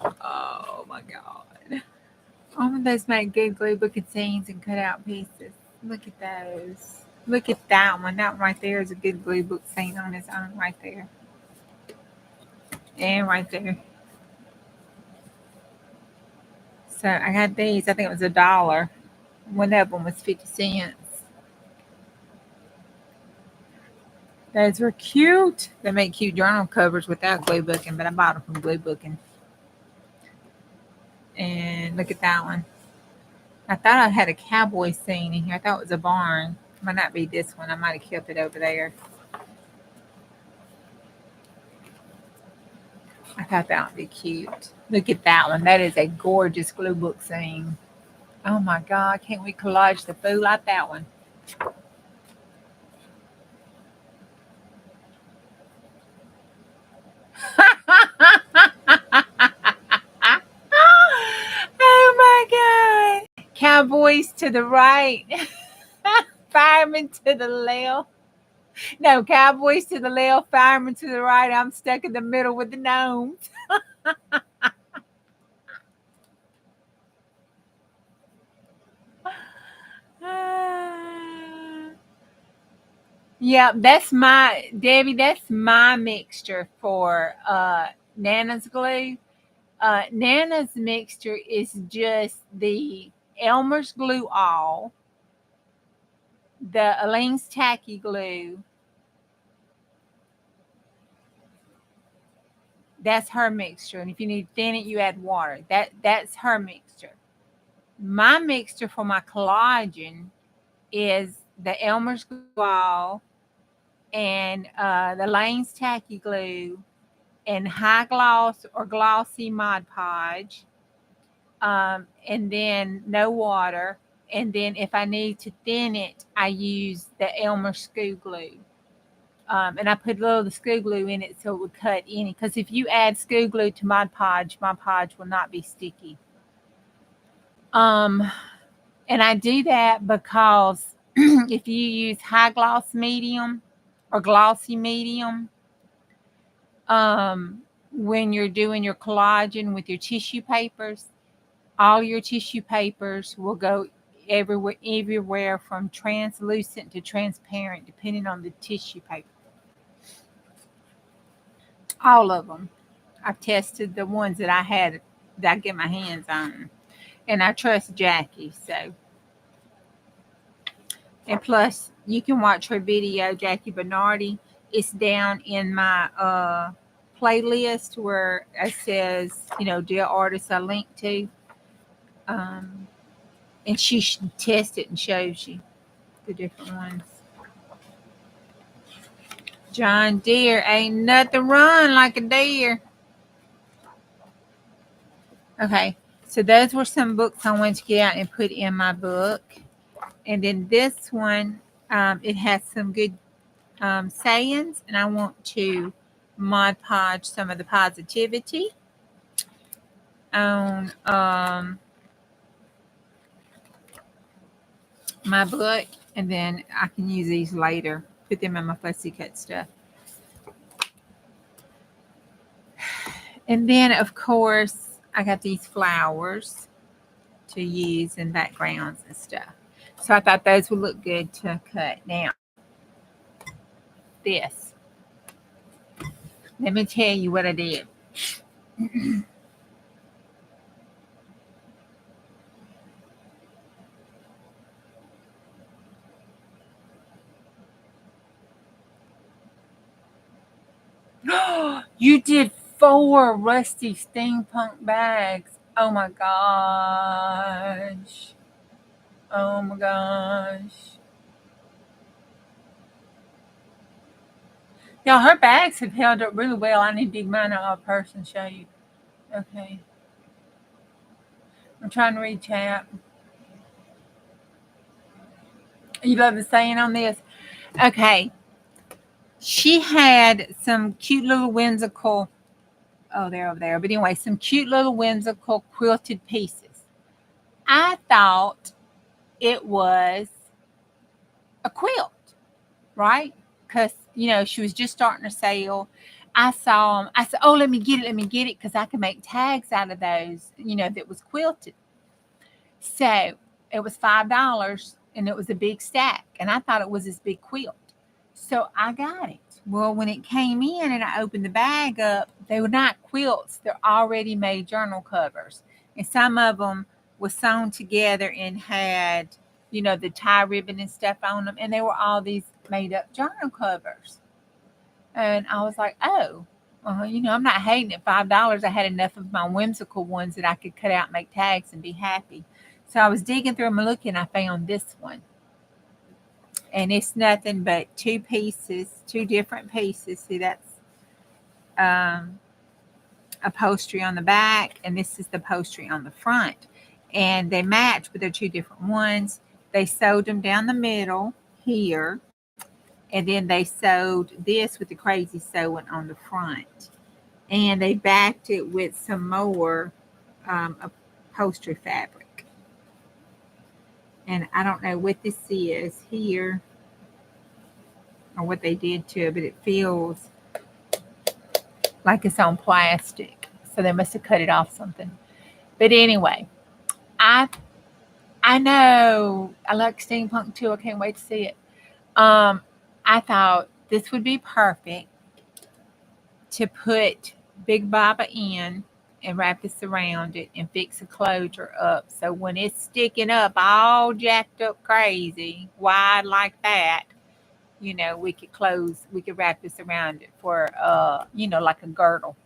Oh my God. All of those make good glue booking scenes and cut out pieces. Look at those. Look at that one. That one right there is a good glue book scene on its own right there. And right there. So I got these. I think it was $1. One of them was 50 cents. Those were cute. They make cute journal covers without glue booking, but I bought them from glue booking. And look at that one. I thought I had a cowboy scene in here. I thought it was a barn. Might not be this one. I might have kept it over there. I thought that would be cute. Look at that one. That is a gorgeous glue book scene. Oh my God. Can't we collage the fool out that one? Oh my God. Cowboys to the right. Firemen to the left. No, cowboys to the left, firemen to the right. I'm stuck in the middle with the gnomes. Yeah, that's my Debbie. That's my mixture for Nana's glue. Nana's mixture is just the Elmer's glue all, the Elaine's tacky glue, That's her mixture. And if you need to thin it, you add water. That's her mixture. My mixture for my collagen is the Elmer's glue ball and the Lane's tacky glue and high gloss or glossy Mod Podge, and then no water. And then if I need to thin it, I use the Elmer's screw glue. And I put a little of the screw glue in it so it would cut any. Because if you add screw glue to Mod Podge will not be sticky. And I do that because if you use high gloss medium or glossy medium, when you're doing your collagen with your tissue papers, all your tissue papers will go everywhere from translucent to transparent, depending on the tissue paper. All of them. I've tested the ones that I had that I get my hands on, and I trust Jackie. So, and plus, you can watch her video, Jackie Bernardi. It's down in my playlist where it says, dear artists I link to. And she tests it and shows you the different ones. John Deere, ain't nothing run like a deer. Okay, so those were some books I wanted to get out and put in my book. And then this one, it has some good sayings, and I want to Mod Podge some of the positivity on my book, and then I can use these later, put them in my fussy cut stuff. And then, of course, I got these flowers to use in backgrounds and stuff. So I thought those would look good to cut. Now, this. Let me tell you what I did. You did 4 rusty steampunk bags. Oh my gosh. Oh my gosh. Y'all, her bags have held up really well. I need to dig mine out of person and show you. Okay. I'm trying to read chat. You love the saying on this? Okay. She had some cute little whimsical, they're over there. But anyway, some cute little whimsical quilted pieces. I thought it was a quilt, right? Because, she was just starting to sell. I saw them. I said, oh, let me get it, because I can make tags out of those, that was quilted. So it was $5, and it was a big stack, and I thought it was this big quilt. So I got it. Well, when it came in and I opened the bag up, they were not quilts. They're already made journal covers. And some of them were sewn together and had, the tie ribbon and stuff on them. And they were all these made up journal covers. And I was like, oh, I'm not hating it. $5. I had enough of my whimsical ones that I could cut out and make tags and be happy. So I was digging through them and looking. I found this one. And it's nothing but 2 different pieces. See, that's upholstery on the back, and this is the upholstery on the front. And they match, but they're 2 different ones. They sewed them down the middle here, and then they sewed this with the crazy sewing on the front. And they backed it with some more upholstery fabric. And I don't know what this is here, or what they did to it, but it feels like it's on plastic. So they must have cut it off something. But anyway, I know I like steampunk too. I can't wait to see it. I thought this would be perfect to put Big BOBBA in and wrap this around it and fix a closure up. So when it's sticking up all jacked up crazy, wide like that, we could wrap this around it for, like a girdle,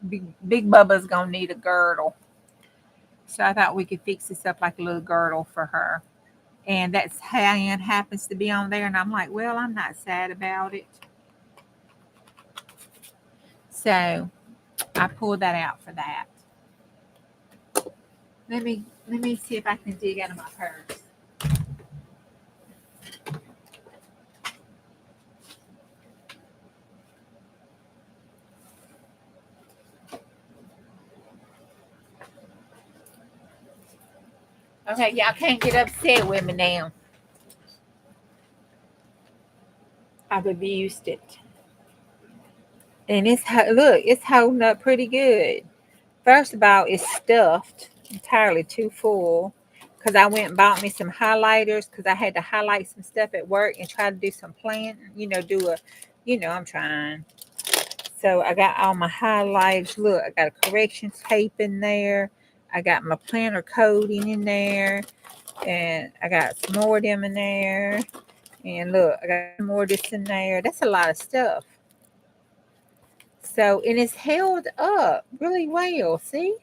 Big Bubba's gonna need a girdle. So I thought we could fix this up like a little girdle for her. And that's hand happens to be on there. And I'm like, well, I'm not sad about it. So I pulled that out for that. Let me see if I can dig out of my purse. Okay, y'all can't get upset with me now. I've abused it. And look, it's holding up pretty good. First of all, it's stuffed entirely too full because I went and bought me some highlighters because I had to highlight some stuff at work and try to do some planning, I'm trying. So I got all my highlights. Look, I got a correction tape in there. I got my planner coating in there. And I got some more of them in there. And look, I got some more of this in there. That's a lot of stuff. So, and it's held up really well. See?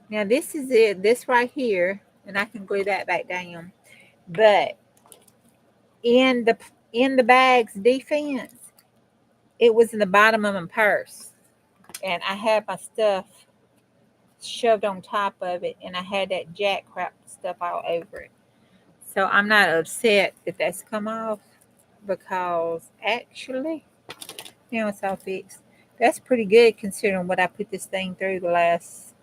Now this is it. This right here. And I can glue that back down. But in the bag's defense, it was in the bottom of my purse. And I had my stuff shoved on top of it. And I had that jack crap stuff all over it. So I'm not upset that that's come off. Because actually, it's all fixed. That's pretty good considering what I put this thing through the last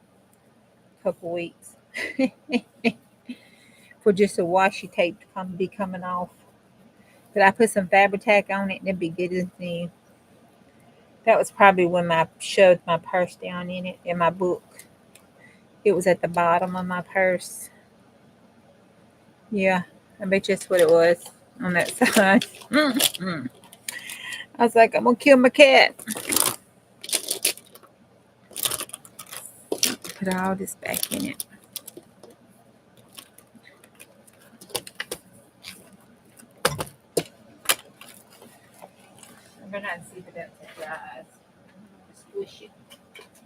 couple weeks. For just a washi tape to be coming off. But I put some Fabri-Tac on it and it'd be good as new. That was probably when I shoved my purse down in it, in my book. It was at the bottom of my purse. Yeah, I bet you that's what it was on that side. I was like, I'm going to kill my cat. Put all this back in it. I'm going to see if that dries. Squish it.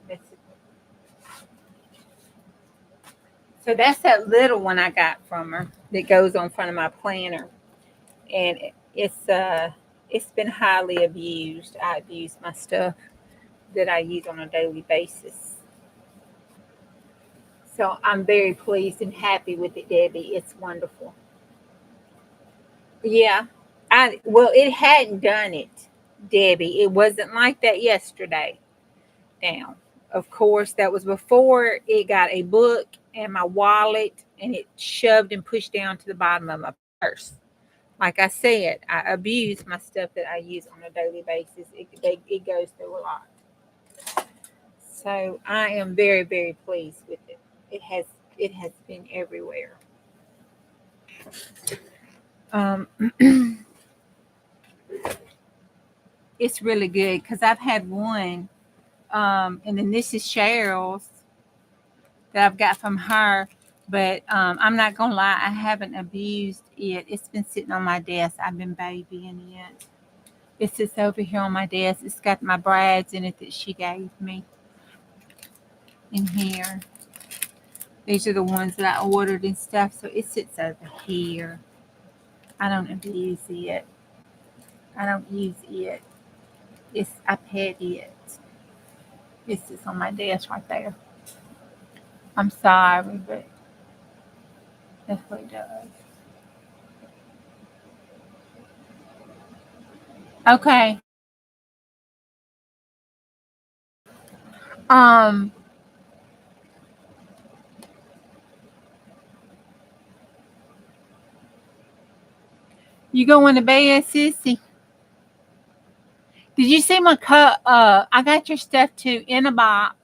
That's it. So that's that little one I got from her that goes on front of my planner. And it's been highly abused. I abuse my stuff that I use on a daily basis. So I'm very pleased and happy with it, Debbie. It's wonderful. Yeah. It hadn't done it, Debbie. It wasn't like that yesterday. Now, of course, that was before it got a book and my wallet and it shoved and pushed down to the bottom of my purse. Like I said, I abuse my stuff that I use on a daily basis. It goes through a lot. So I am very, very pleased with it. It has been everywhere. It's really good because I've had one, and then this is Cheryl's that I've got from her. But I'm not gonna lie, I haven't abused it. It's been sitting on my desk. I've been babying it. It sits over here on my desk. It's got my brads in it that she gave me in here. These are the ones that I ordered and stuff. So it sits over here. I don't abuse it. I don't use it. I pet it. It sits on my desk right there. I'm sorry, but that's what it does. Okay. Um, you going to bed, sissy? Did you see my cup? I got your stuff too in a box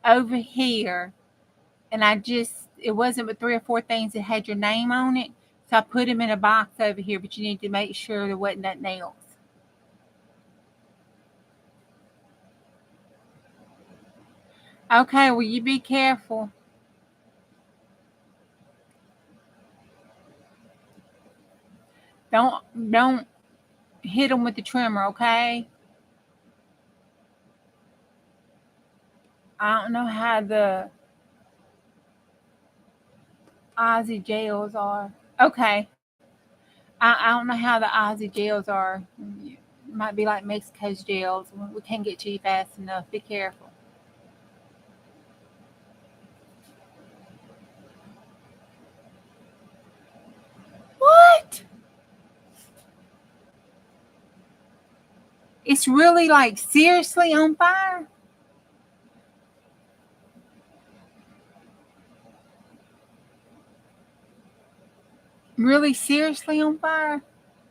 over here, and it wasn't but 3 or 4 things that had your name on it, so I put them in a box over here. But you need to make sure there wasn't nothing else. Okay, well you be careful. Don't hit them with the trimmer, okay? I don't know how the Aussie jails are. Okay. I don't know how the Aussie jails are. Might be like Mexico's jails. We can't get to you fast enough. Be careful. What? It's really like seriously on fire? Really seriously on fire?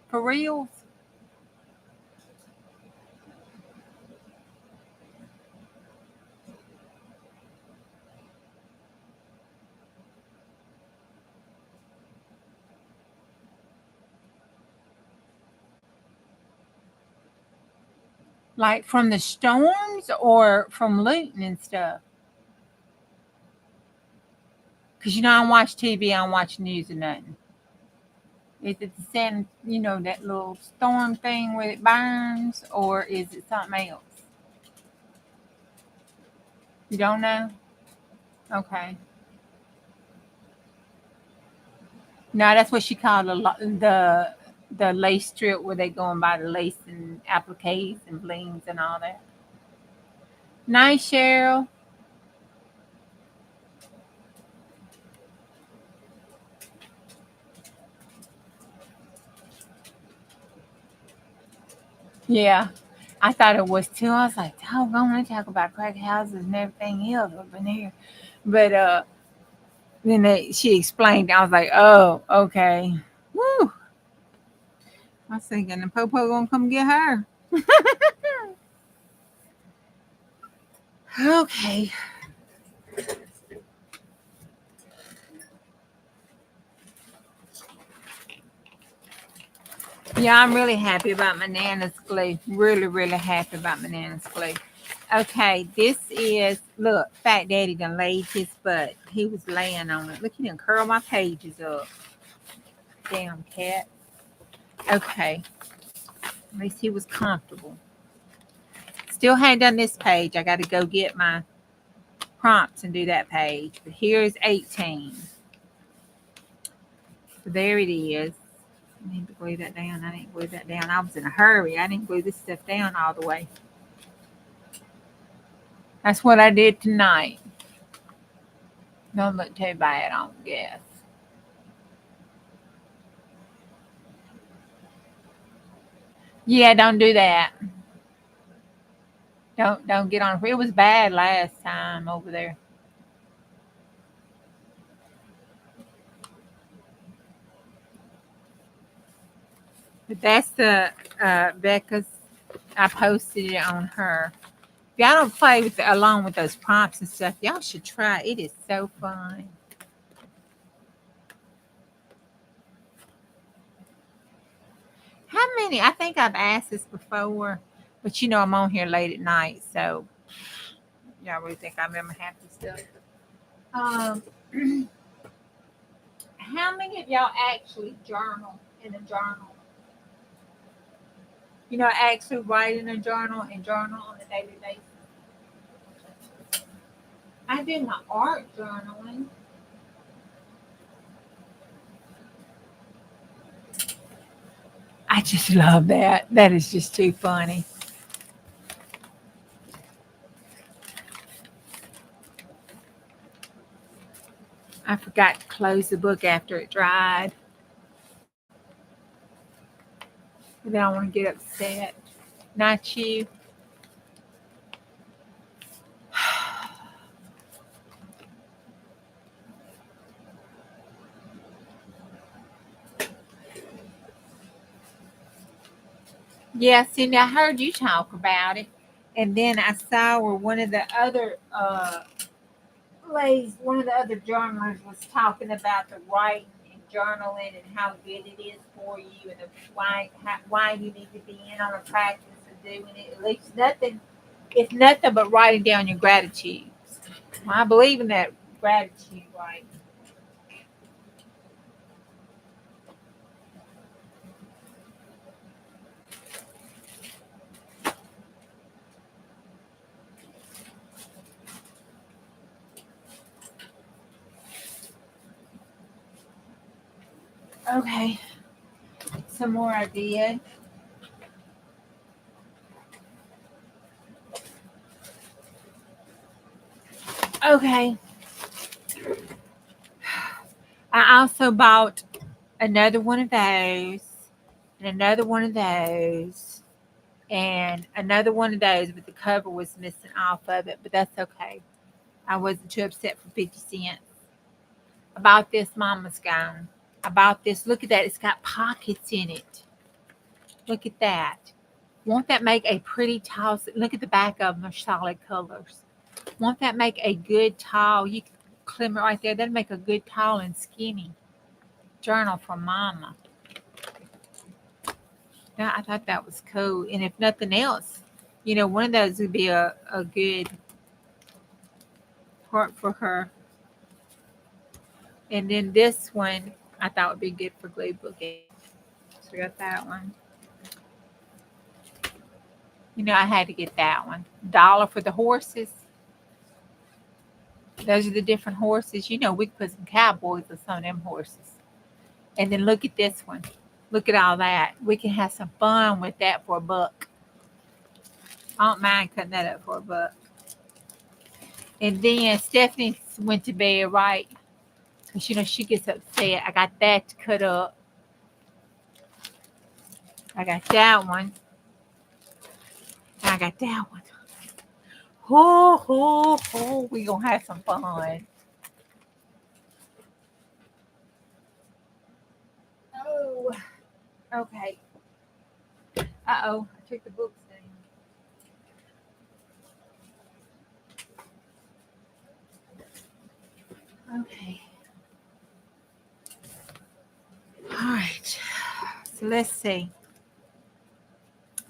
For reals? Like from the storms or from looting and stuff? Because I don't watch TV, I don't watch news or nothing. Is it the sand, that little storm thing where it burns, or is it something else? You don't know? Okay. No, that's what she called the lace strip where they go and buy the lace and appliques and blings and all that. Nice, Cheryl. Yeah, I thought it was too. I was like, doggone, they talk about crack houses and everything else up in here. But then she explained. I was like, oh, okay. Woo. I was thinking the popo gonna come get her. Okay. Yeah, I'm really happy about my Nana's glue. Really, really happy about my Nana's glue. Okay, this is, look, Fat Daddy done laid his butt. He was laying on it. Look, he done curl my pages up. Damn cat. Okay, at least he was comfortable. Still hadn't done this page. I got to go get my prompts and do that page. But here's 18. So there it is. I need to glue that down. I didn't glue that down. I was in a hurry. I didn't glue this stuff down all the way. That's what I did tonight. Don't look too bad, I don't guess. Yeah, don't do that. Don't get on. It was bad last time over there. But that's the Becca's. I posted it on her. If y'all don't play with along with those prompts and stuff, y'all should try. It is so fun. How many? I think I've asked this before, but I'm on here late at night, so y'all really think I remember half the stuff. Um, how many of y'all actually journal in a journal? Actually write in a journal and journal on a daily basis. I did my art journaling. I just love that. That is just too funny. I forgot to close the book after it dried. But then I want to get upset. Not you. Yeah, Cindy, I heard you talk about it. And then I saw where one of the other ladies, one of the other journalers was talking about the writing and journaling and how good it is for you and why you need to be in on a practice of doing it. At least nothing, it's nothing but writing down your gratitude. Well, I believe in that gratitude, right? Okay, some more I did. Okay, I also bought another one of those, and another one of those, and another one of those, but the cover was missing off of it, but that's okay. I wasn't too upset for 50 cents. I bought this mama's gown. I bought this. Look at that. It's got pockets in it. Look at that. Won't that make a pretty tall? Look at the back of them. They're solid colors. Won't that make a good tall? You can climb it right there. That'd make a good tall and skinny journal for mama. Yeah, I thought that was cool. And if nothing else, one of those would be a good part for her. And then this one I thought would be good for glue booking. So we got that one. I had to get that one. $1 for the horses. Those are the different horses. We could put some cowboys on some of them horses. And then look at this one. Look at all that. We can have some fun with that for $1. I don't mind cutting that up for $1. And then Stephanie went to bed, right? Because, she gets upset. I got that to cut up. I got that one. And I got that one. Ho, ho, ho. We going to have some fun. Oh, okay. Uh-oh. I took the books down. Okay. All right. So let's see.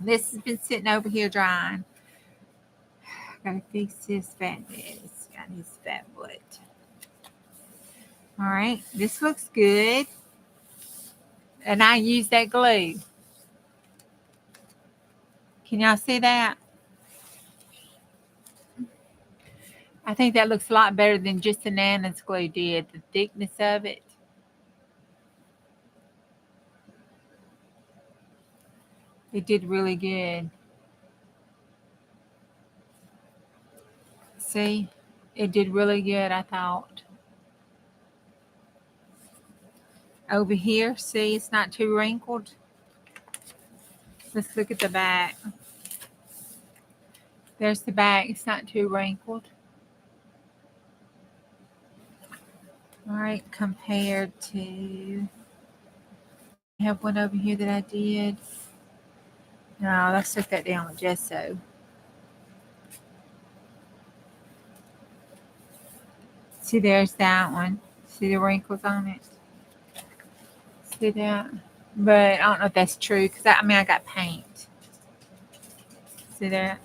This has been sitting over here drying. Gotta fix this fat ass. Got his fat butt. All right. This looks good. And I use that glue. Can y'all see that? I think that looks a lot better than just the Nana's glue did. The thickness of it. It did really good. See? It did really good, I thought. Over here, see, it's not too wrinkled. Let's look at the back. There's the back. It's not too wrinkled. All right, compared to... I have one over here that I did. No, let's took that down with gesso. See, there's that one. See the wrinkles on it? See that? But I don't know if that's true because I got paint. See that?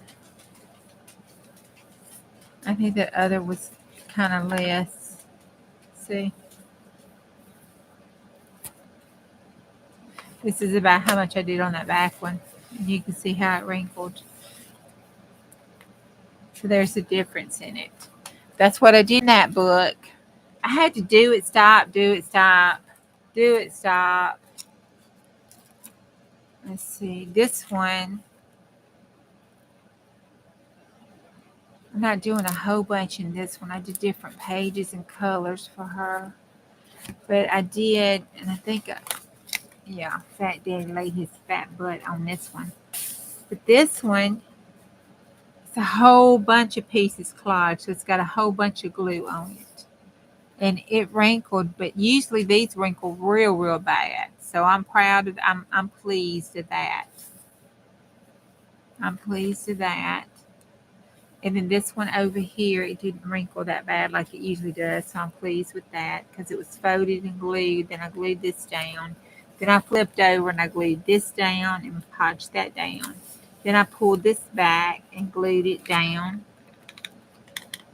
I think that other was kind of less. See? This is about how much I did on that back one. You can see how it wrinkled. So there's a difference in it. That's what I did in that book. I had to do it, stop, do it, stop, do it, stop. Let's see. This one, I'm not doing a whole bunch in this one. I did different pages and colors for her. But I did, and I think, Fat Daddy laid his fat butt on this one. But this one, it's a whole bunch of pieces clogged, so it's got a whole bunch of glue on it. And it wrinkled, but usually these wrinkle real, real bad. So I'm proud of, I'm pleased with that. I'm pleased with that. And then this one over here, it didn't wrinkle that bad like it usually does. So I'm pleased with that because it was folded and glued. Then I glued this down. Then I flipped over and I glued this down and punched that down. Then I pulled this back and glued it down.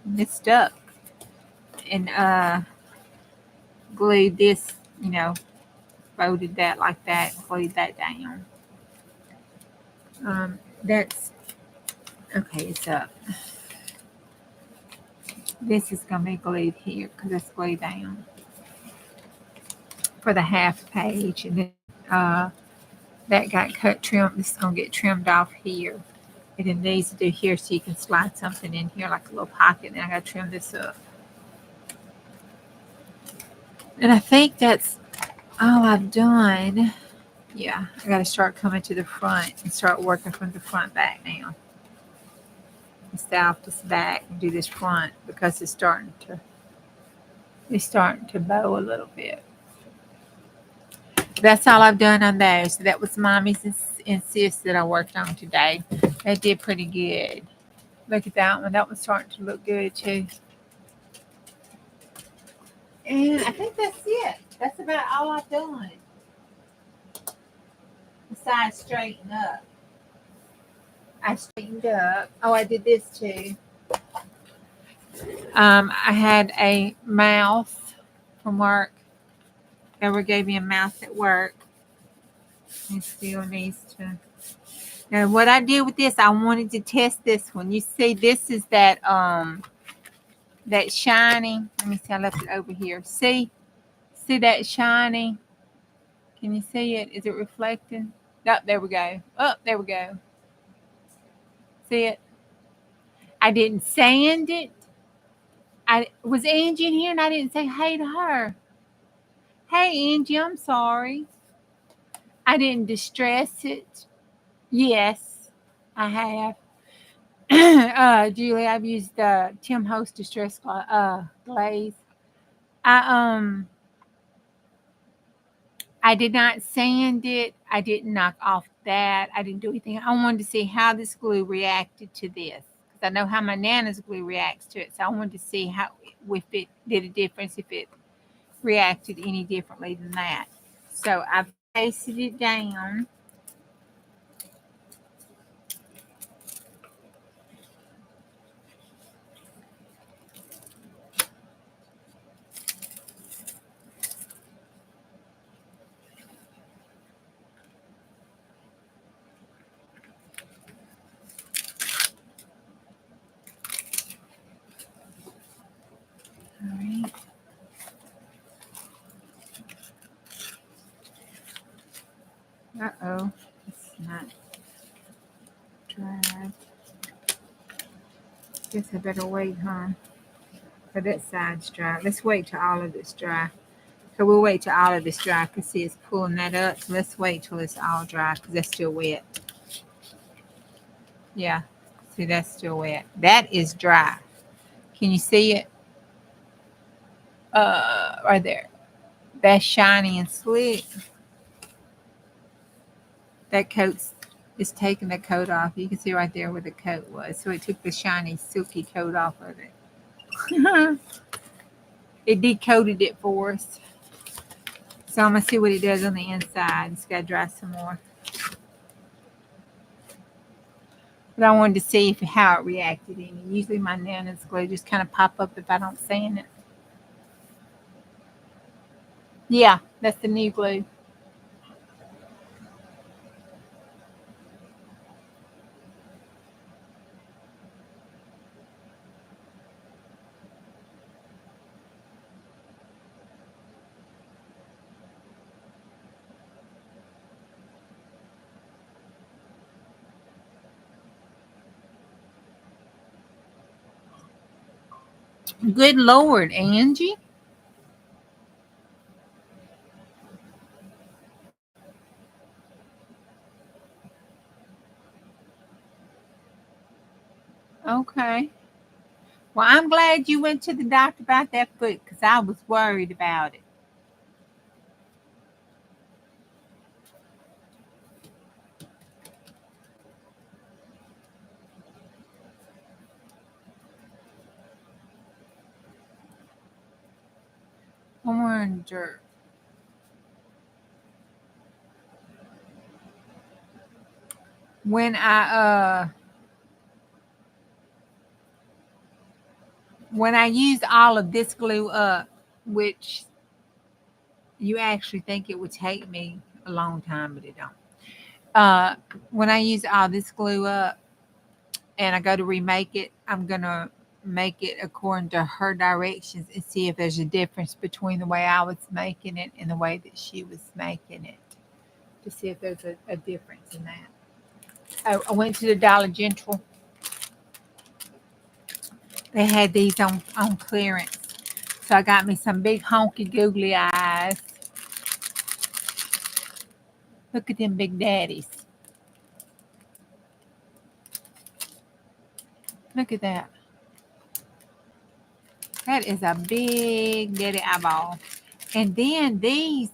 And it stuck. And glued this, folded that like that and glued that down. That's okay, it's up. This is going to be glued here because it's glued down. for the half page, and then that got trimmed. This is gonna get trimmed off here, and then these to do here, so you can slide something in here like a little pocket. And I gotta trim this up, and I think that's all I've done. Yeah, I gotta start coming to the front and start working from the front back now. Instead of this back and do this front because it's starting to bow a little bit. That's all I've done on those. So that was Mommy's and Sis that I worked on today. They did pretty good. Look at that one. That one's starting to look good too. And I think that's it. That's about all I've done. Besides straighten up. I straightened up. Oh, I did this too. I had a mouth from work. Ever gave me a mouth at work. It still needs to. Now, what I did with this, I wanted to test this one. You see, this is that shiny. Let me see. I left it over here. See that shiny? Can you see it? Is it reflecting? Oh, there we go. Oh, there we go. See it? I didn't sand it. I was Angie in here, and I didn't say hey to her. Hey, Angie, I'm sorry. I didn't distress it. Yes, I have. Julie, I've used Tim Host Distress Glaze. I did not sand it. I didn't knock off that. I didn't do anything. I wanted to see how this glue reacted to this. Because I know how my Nana's glue reacts to it. So I wanted to see how if it did a difference, if it reacted any differently than that. So I pasted it down. All right. Uh-oh. It's not dried. Guess I better wait, huh? For that side's dry. Let's wait till all of this dry. So we'll wait till all of this dry. I can see it's pulling that up. So let's wait till it's all dry because that's still wet. Yeah. See, that's still wet. That is dry. Can you see it? Right there. That's shiny and slick. That coat's is taking the coat off. You can see right there where the coat was. So it took the shiny, silky coat off of it. It decoated it for us. So I'm going to see what it does on the inside. It's got to dry some more. But I wanted to see how it reacted in it. Usually my Nana's glue just kind of pop up if I don't sand it. Yeah, that's the new glue. Good Lord, Angie. Okay. Well, I'm glad you went to the doctor about that foot because I was worried about it. I wonder. When I use all of this glue up, which you actually think it would take me a long time, but it don't. When I use all this glue up and I go to remake it, I'm gonna make it according to her directions and see if there's a difference between the way I was making it and the way that she was making it, to see if there's a difference in that. I went to the Dollar General. They had these on clearance. So I got me some big honky googly eyes. Look at them big daddies. Look at that. That is a big daddy eyeball. And then these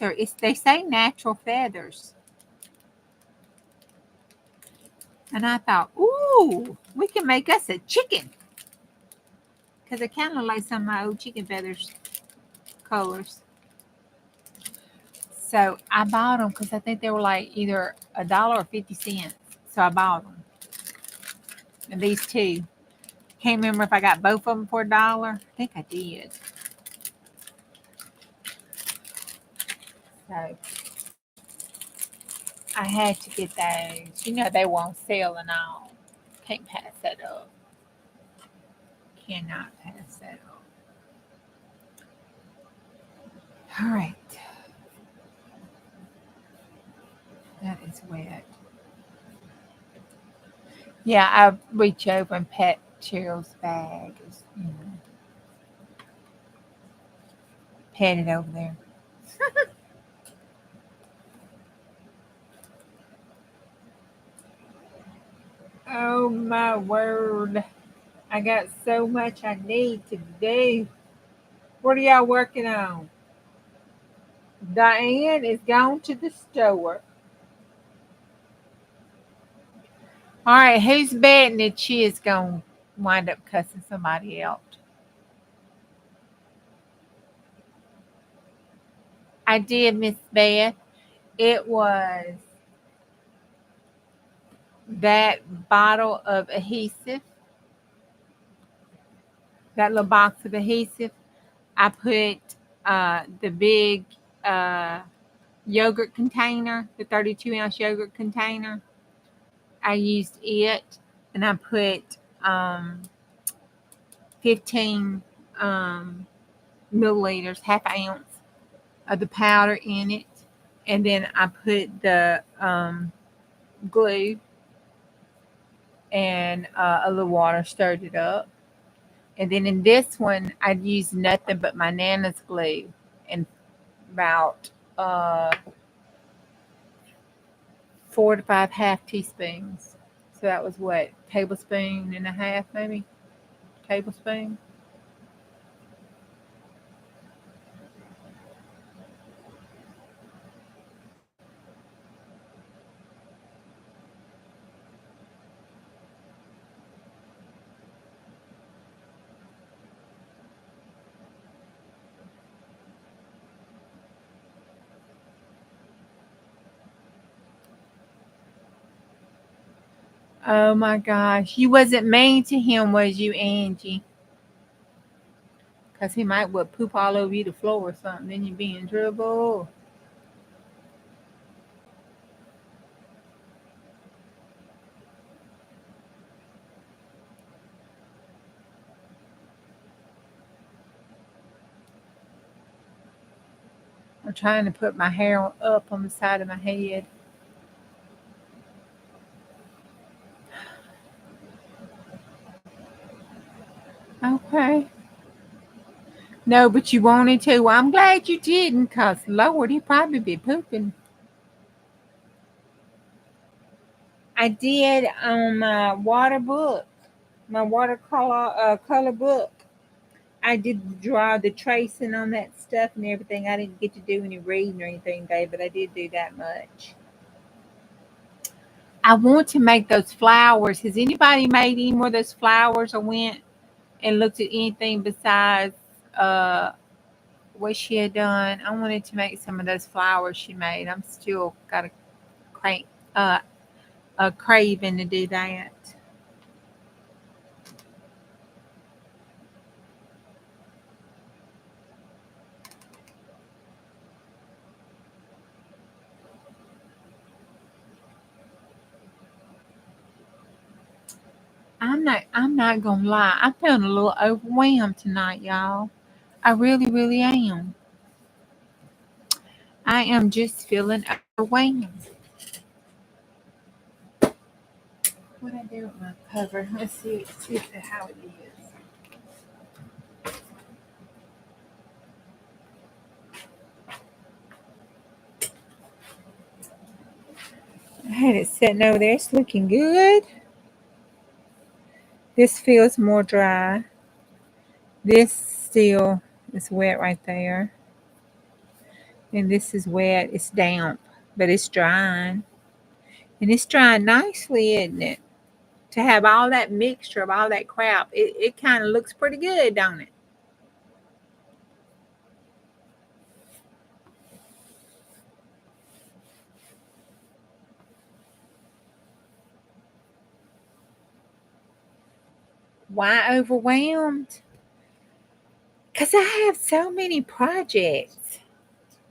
are, they say natural feathers. And I thought, ooh, we can make us a chicken. Because it kind of like some of my old chicken feathers colors. So I bought them because I think they were like either $1 or 50 cents. So I bought them. And these two. Can't remember if I got both of them for $1. I think I did. So I had to get those. You know they won't sell and all. Can't pass that up. Cannot pass that up. All right. That is wet. Yeah, I reach over and pet Cheryl's bag. You know, pet it over there. Oh my word. I got so much I need to do. What are y'all working on? Diane is gone to the store. All right, who's betting that she is going to wind up cussing somebody out? I did, Miss Beth. It was that bottle of adhesive, that little box of adhesive. I put the big yogurt container, the 32-ounce yogurt container. I used it, and I put 15 milliliters, half ounce of the powder in it. And then I put the glue and a little water, stirred it up. And then in this one, I'd used nothing but my Nana's glue and about 4 to 5 half teaspoons. So that was what, tablespoon and a half, maybe? Tablespoon. Oh my gosh. You wasn't mean to him, was you, Angie? Because he might would poop all over you the floor or something. Then you'd be in trouble. I'm trying to put my hair up on the side of my head. Okay. No, but you wanted to. Well, I'm glad you didn't, because Lord, he'd probably be pooping. I did on my water book, my watercolor color book. I did draw the tracing on that stuff and everything. I didn't get to do any reading or anything, Dave, but I did do that much. I want to make those flowers. Has anybody made any more of those flowers or went and looked at anything besides what she had done? I wanted to make some of those flowers she made. I'm still got uh, a craving to do that. I'm not gonna lie. I'm feeling a little overwhelmed tonight, y'all. I really, really am. I am just feeling overwhelmed. What I do with my cover? Let's see how it is. I had it sitting over there. It's looking good. This feels more dry. This still is wet right there. And this is wet. It's damp, but it's drying. And it's drying nicely, isn't it? To have all that mixture of all that crap, it kind of looks pretty good, don't it? Why overwhelmed? Because I have so many projects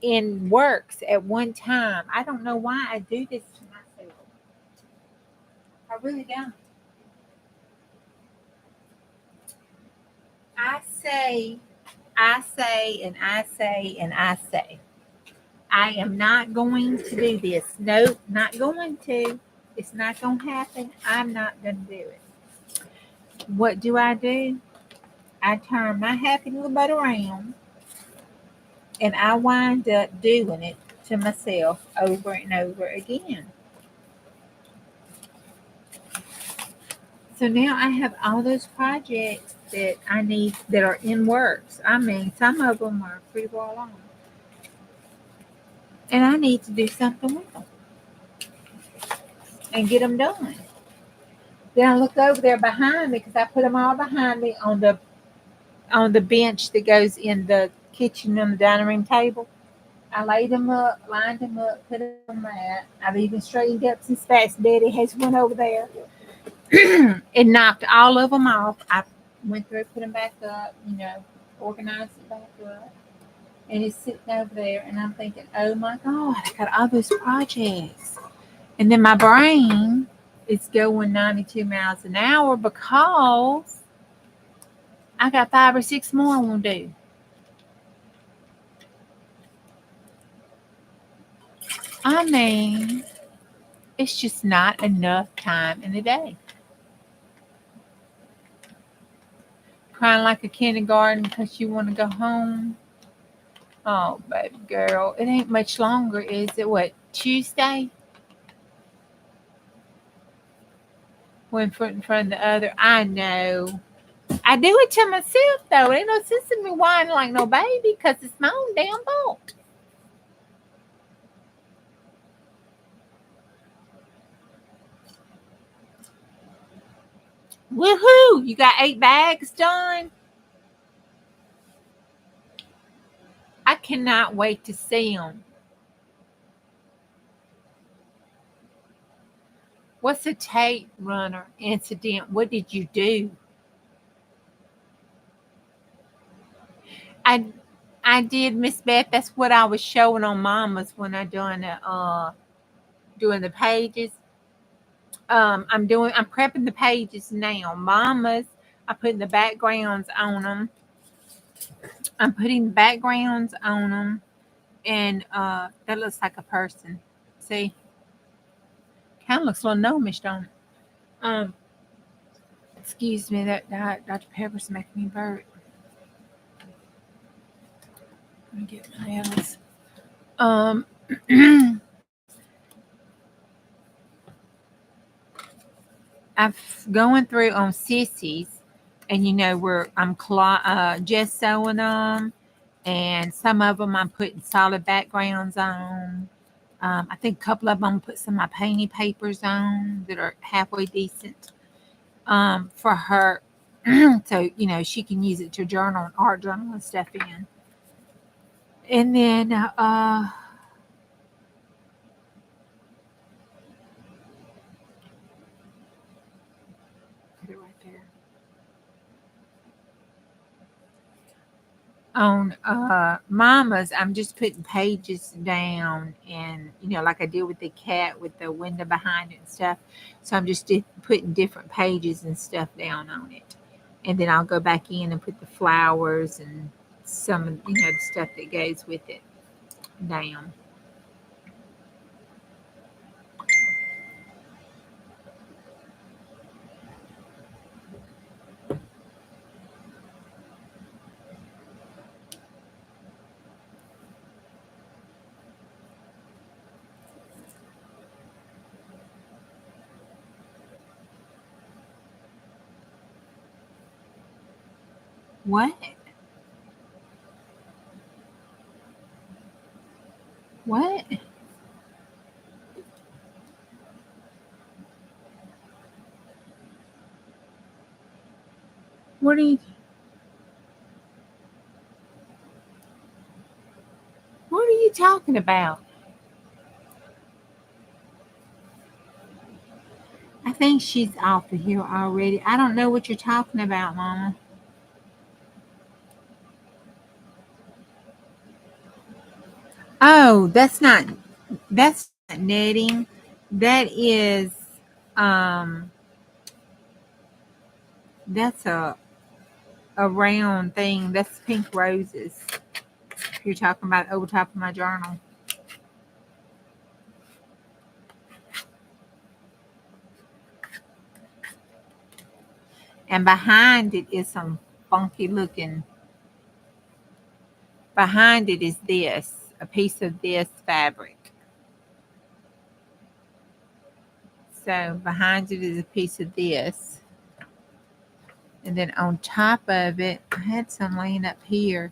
in works at one time. I don't know why I do this to myself. I really don't. I say, I say, and I say, and I say, I am not going to do this. Nope, not going to. It's not going to happen. I'm not going to do it. What do? I turn my happy little butt around and I wind up doing it to myself over and over again. So now I have all those projects that I need that are in works. I mean, some of them are pretty far along. And I need to do something with them and get them done. Then I look over there behind me because I put them all behind me on the bench that goes in the kitchen on the dining room table. I laid them up, lined them up, put them on that. I've even straightened up some spats. Betty has one over there. And knocked all of them off. I went through, put them back up, organized it back up. And it's sitting over there, and I'm thinking, oh my God, I got all those projects. And then my brain is going 92 miles an hour because I got 5 or 6 more I want to do. I mean, it's just not enough time in the day. Crying like a kindergarten because you want to go home. Oh, baby girl, it ain't much longer, is it? What, Tuesday? One foot in front of the other. I know. I do it to myself, though. Ain't no sense in me whining like no baby because it's my own damn fault. Woohoo! You got 8 bags done? I cannot wait to see them. What's a tape runner incident? What did you do? I I did, Miss Beth. That's what I was showing on Mama's when I doing the pages. I'm prepping the pages now. Mama's, I putting the backgrounds on them. I'm putting the backgrounds on them, and that looks like a person. See, kind of looks a little gnomish, don't it? Um, excuse me, that Dr. Pepper's making me burp. Let me get my nails. Um, I've going through on sissies, and where I'm just sewing them, and some of them I'm putting solid backgrounds on. I think a couple of them I'm put some of my painty papers on that are halfway decent for her, so she can use it to journal and art journal and stuff in. And then put it right there. on Mama's, I'm just putting pages down, and like I did with the cat with the window behind it and stuff. So I'm just putting different pages and stuff down on it, and then I'll go back in and put the flowers and some of the stuff that goes with it down. What? What? What are you? What are you talking about? I think she's off of here already. I don't know what you're talking about, Mama. Oh, that's not netting. That is um that's a round thing. That's pink roses. You're talking about over top of my journal. And behind it is some funky looking. Behind it is this, a piece of this fabric. So behind it is a piece of this. And then on top of it, I had some laying up here.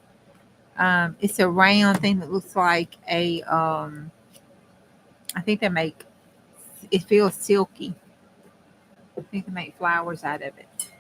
It's a round thing that looks like I think they make, it feels silky. I think they make flowers out of it.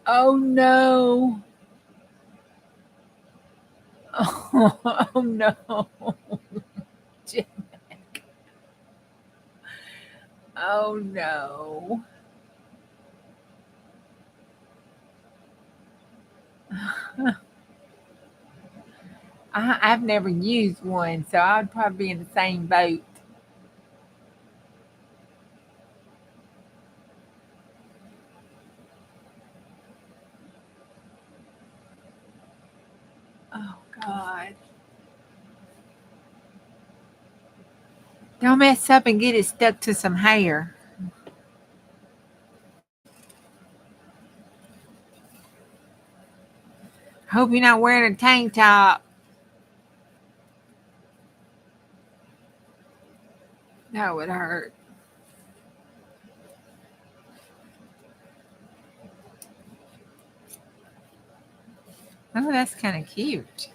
Oh no. Oh no. Oh no. I've never used one, so I'd probably be in the same boat. Oh God. Don't mess up and get it stuck to some hair. Hope you're not wearing a tank top. That would hurt. Oh, that's kind of cute.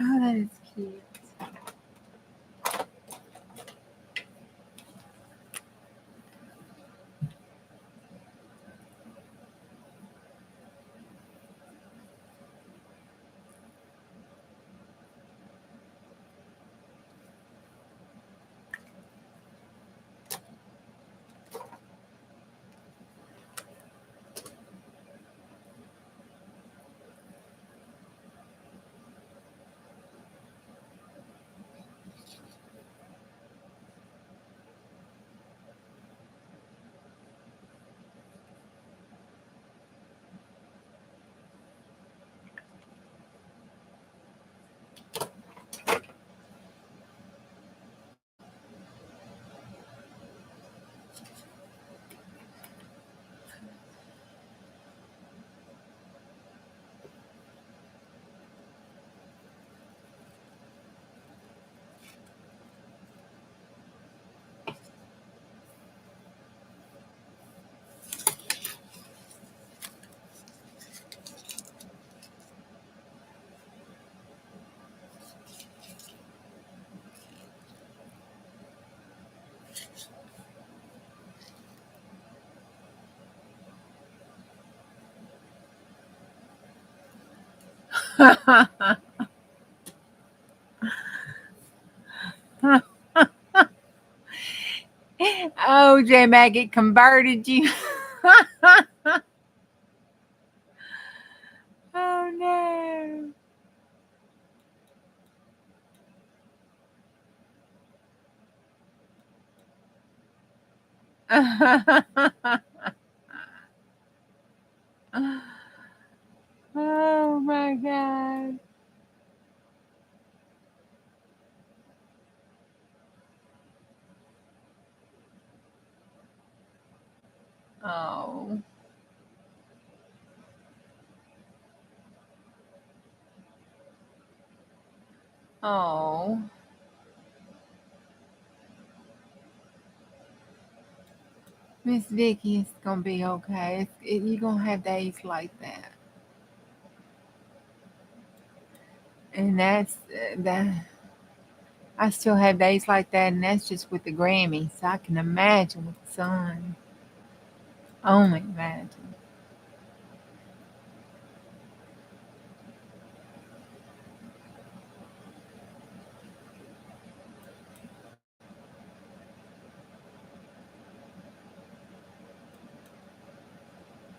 Oh, that is cute. Oh, J Mac, it converted you. Oh no. Oh my God. Oh. Oh. Miss Vicky, it's gonna be okay. You're gonna have days like that, and that. I still have days like that, and that's just with the Grammys. So I can imagine with the sun. Only imagine.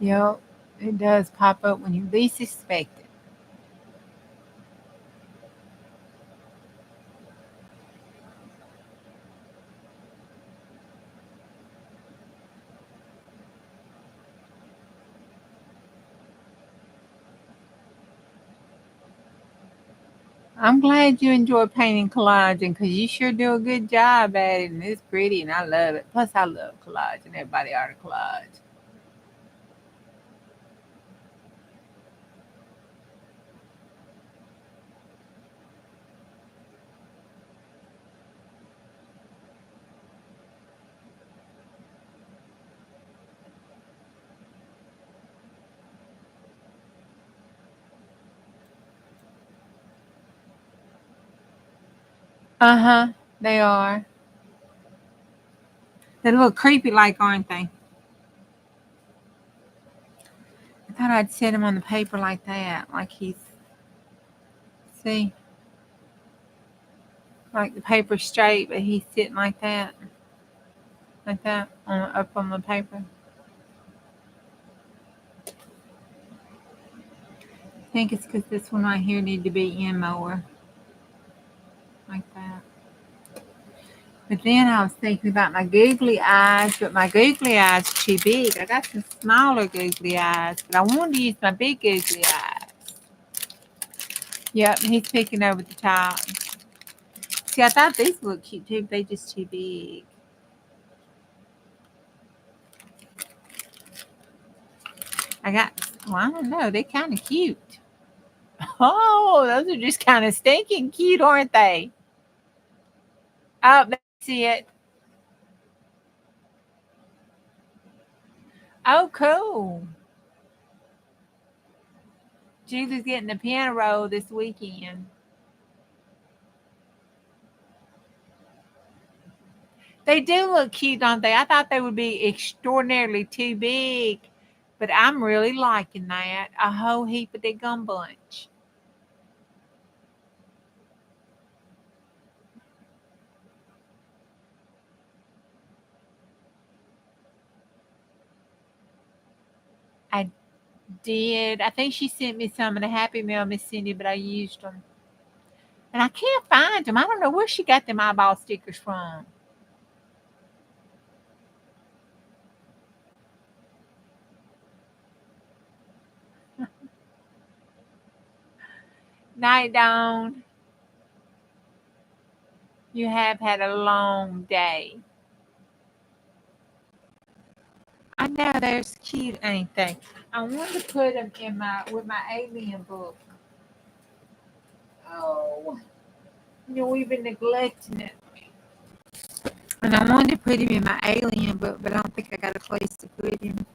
Yep, it does pop up when you least expect it. I'm glad you enjoy painting collaging because you sure do a good job at it, and it's pretty, and I love it. Plus, I love collaging. Everybody ought to collage. Uh huh. They are. They're a little creepy, like, aren't they? I thought I'd set him on the paper like that, like he's see, like the paper's straight, but he's sitting like that, up on the paper. I think it's because this one right here need to be in more, like that. But then I was thinking about my googly eyes, but my googly eyes are too big. I got some smaller googly eyes, but I wanted to use my big googly eyes. Yep, and he's picking over the top. See, I thought these look cute too, but they just too big. I got, well, I don't know, they're kind of cute. Oh, those are just kind of stinking cute, aren't they? Oh, let's see it. Oh, cool. Julie's getting the piano roll this weekend. They do look cute, don't they? I thought they would be extraordinarily too big, but I'm really liking that. A whole heap of the gum bunch. I did. I think she sent me some of the Happy Meal, Miss Cindy, but I used them. And I can't find them. I don't know where she got them eyeball stickers from. Night Dawn, you have had a long day. I know they're cute, ain't they? I wanted to put them in my with my alien book. Oh, we've been neglecting it. And I wanted to put him in my alien book, but I don't think I got a place to put him.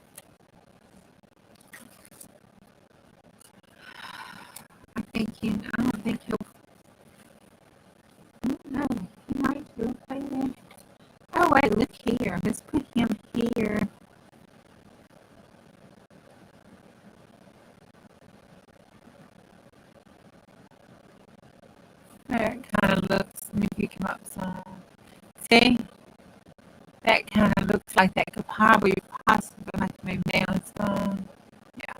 I don't think he'll. I don't know. He might do okay there. Oh wait, look here. Let's put him here. it kind of looks, let me pick him up some. See? That kind of looks like that could probably possibly like maybe down some. Yeah.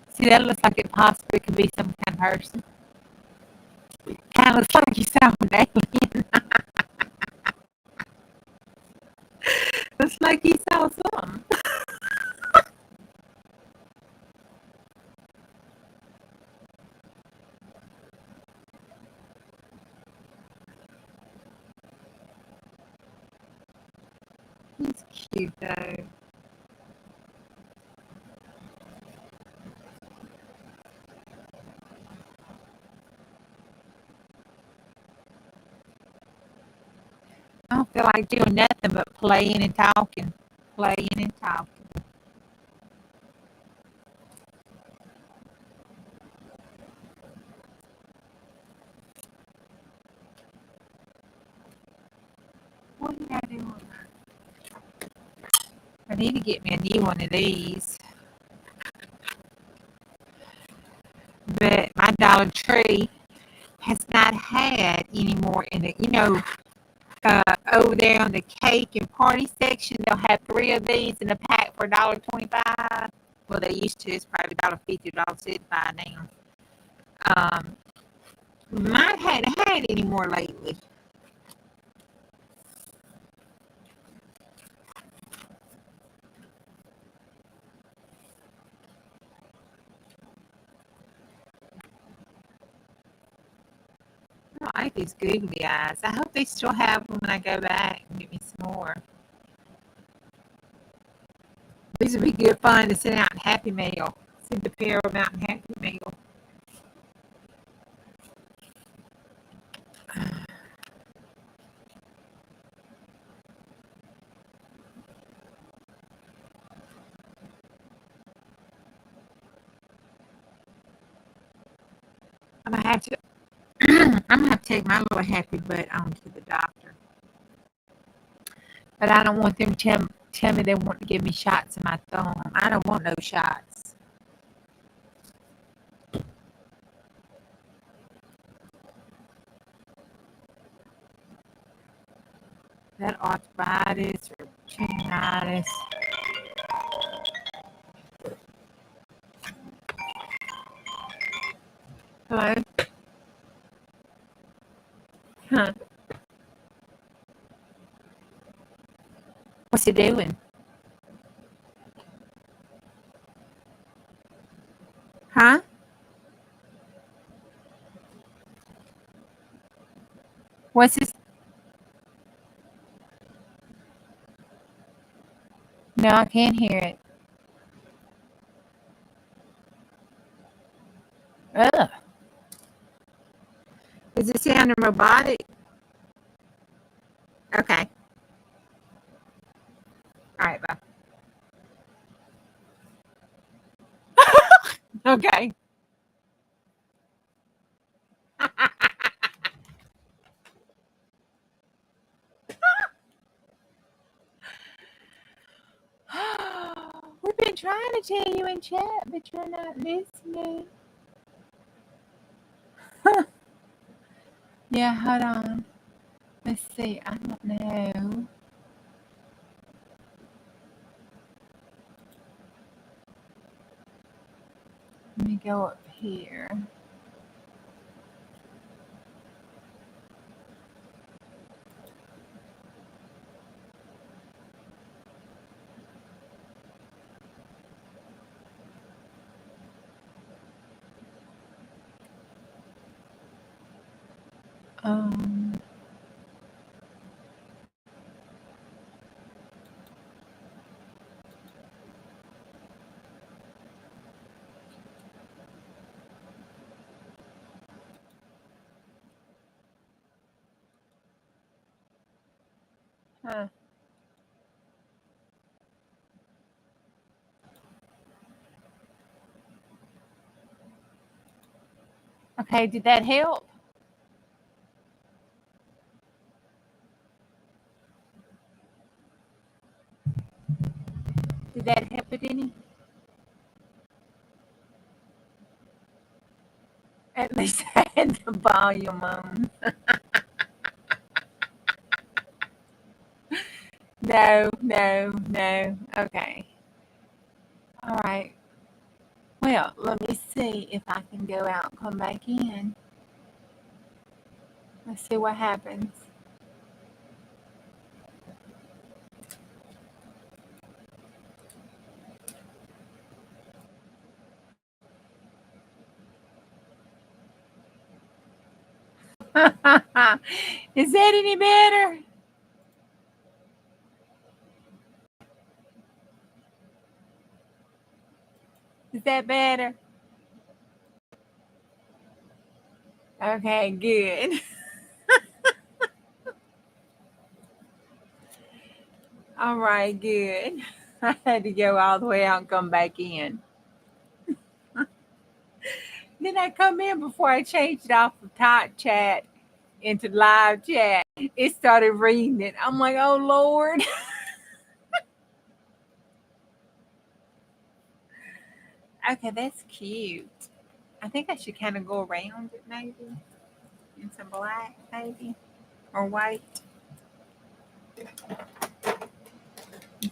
See, that looks like it possibly could be some kind of person. Kind of looks like you saw an alien. Looks like he saw something. He's cute though. I don't feel like doing nothing but playing and talking. Playing and talking. What did I do? I need to get me a new one of these. But my Dollar Tree has not had any more in it. You know, over there on the cake and party section, they'll have 3 of these in a pack for $1.25. Well, they used to. It's probably $1.50, $1.75 now. Mine hadn't had any more lately. I like these googly eyes. I hope they still have them when I go back and get me some more. These would be good fun to send out in Happy Mail. Send a pair of them out in Happy Mail. I'm gonna have to. I'm gonna have to take my little happy butt on to the doctor. But I don't want them to tell me they want to give me shots in my thumb. I don't want no shots. That arthritis or tendonitis. Hello? Huh? What's he doing? Huh? What's his? No, I can't hear it. Ugh. Is it sounding robotic? Okay. All right, bye. Okay. We've been trying to tell you in chat, but you're not listening. Yeah, hold on. Let's see. I don't know. Let me go up here. Um, huh. Okay, did that help? Did that help it any? At least I had the volume on. No, no, no. Okay. All right. Well, let me see if I can go out and come back in. Let's see what happens. Is that any better? Is that better? Okay, good. All right, good. I had to go all the way out and come back in. Then I come in before I changed it off of talk chat into live chat. It started reading it. I'm like, oh Lord. Okay, that's cute. I think I should kind of go around it maybe in some black, maybe, or white. Let's see.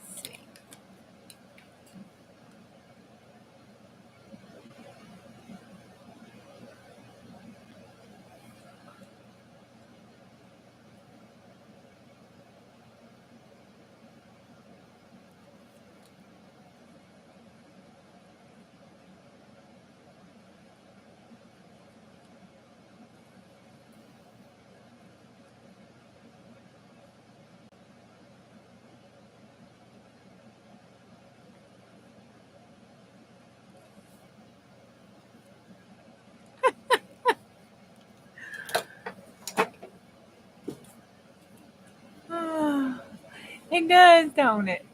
It does, don't it?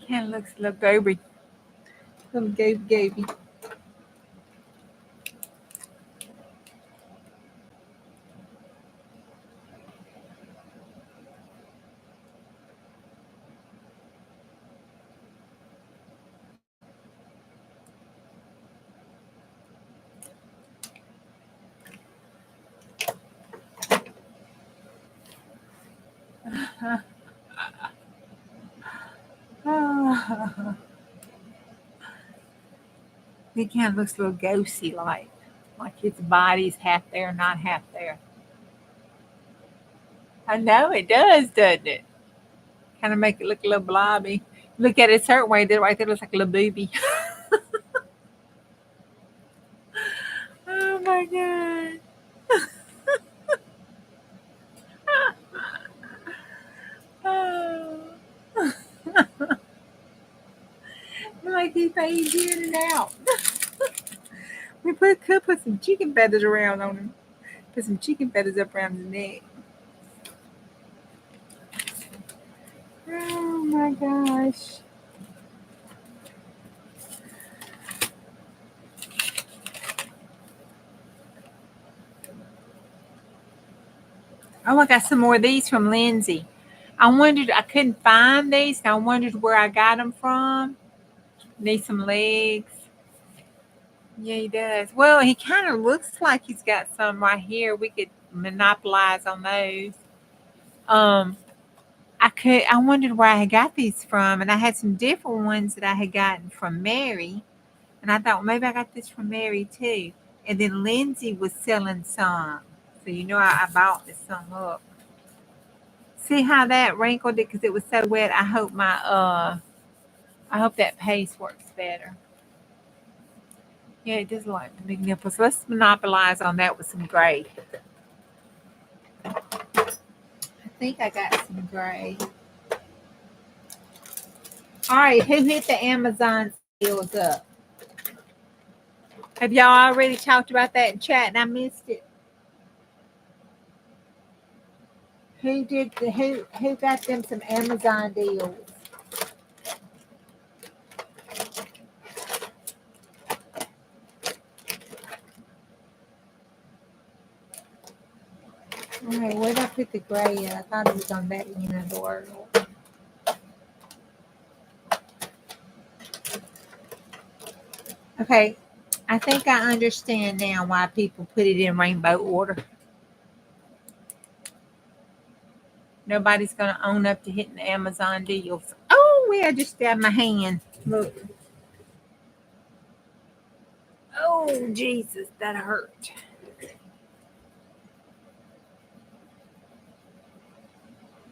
Kind of looks a little goby. Little goby. It kind of looks a little ghosty like its body's half there, not half there. I know it does, doesn't it? Kind of make it look a little blobby. Look at it a certain way. That right there looks like a little booby. Oh my god. Oh. Like he fades in and out. Could put some chicken feathers around on him. Put some chicken feathers up around his neck. Oh my gosh. Oh, I got some more of these from Lindsay. I couldn't find these. And I wondered where I got them from. Need some legs. Yeah, he does. Well, he kind of looks like he's got some right here. We could monopolize on those. Um, I wondered where I had got these from, and I had some different ones that I had gotten from Mary, and I thought well, maybe I got this from Mary too. And then Lindsay was selling some, so I bought this some up. See how that wrinkled it because it was so wet. I hope that paste works better. Yeah, it does like the big nipples. Let's monopolize on that with some gray. I think I got some gray. All right, who hit the Amazon sales up? Have y'all already talked about that in chat and I missed it? Who got them some Amazon deals? All right, where did I put the gray at? I thought it was on that end of the world. Okay. I think I understand now why people put it in rainbow order. Nobody's going to own up to hitting the Amazon deals. Oh, I just stabbed my hand. Look. Oh, Jesus, that hurt.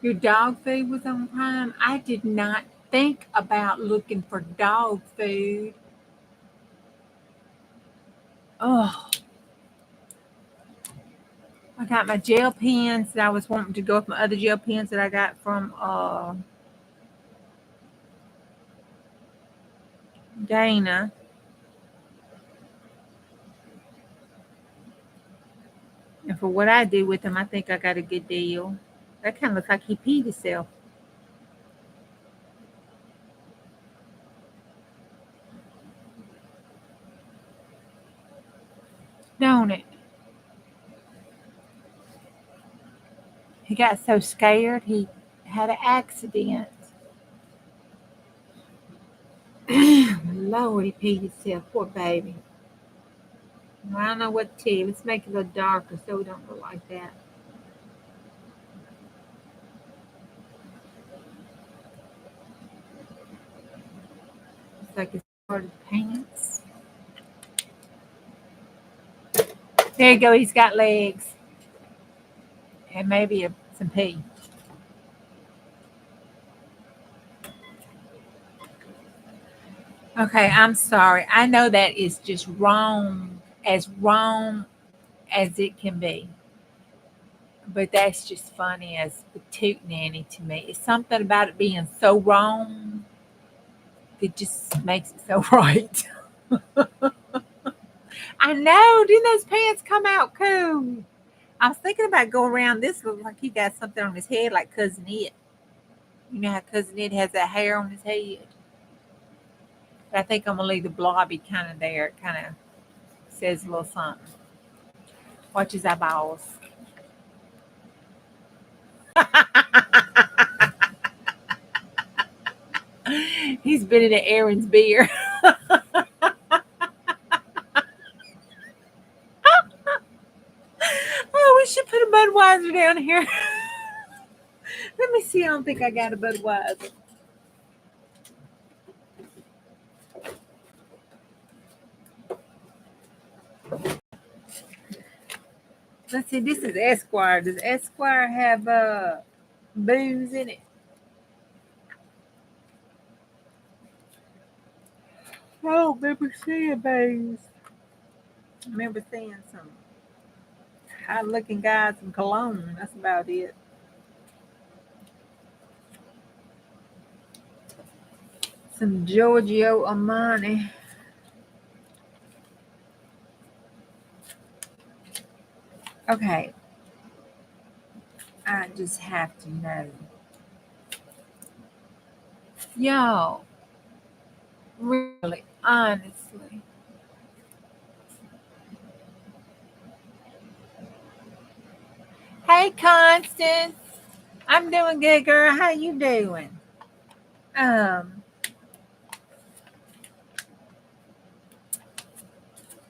Your dog food was on Prime? I did not think about looking for dog food. Oh, I got my gel pens that I was wanting to go with my other gel pens that I got from Dana. And for what I do with them, I think I got a good deal. That kind of looks like he peed himself. Don't it? He got so scared he had an accident. Lord, he peed himself. Poor baby. Well, I don't know what to tell you. Let's make it a little darker so we don't look like that. It's like it's part of the pants. There you go. He's got legs. And maybe some pee. Okay, I'm sorry. I know that is just wrong as it can be. But that's just funny as the toot nanny to me. It's something about it being so wrong that just makes it so right. I know. Didn't those pants come out cool? I was thinking about going around. This looks like he got something on his head like Cousin Ed. You know how Cousin Ed has that hair on his head? But I think I'm going to leave the blobby kind of there. It kind of says a little something. Watch his eyeballs. He's been in Aaron's beer. Oh, we should put a Budweiser down here. Let me see. I don't think I got a Budweiser. Let's see. This is Esquire. Does Esquire have booze in it? Oh, remember seeing booze. I remember seeing some hot-looking guys in cologne. That's about it. Some Giorgio Armani. Okay. I just have to know. Y'all, really, honestly. Hey, Constance. I'm doing good, girl. How you doing?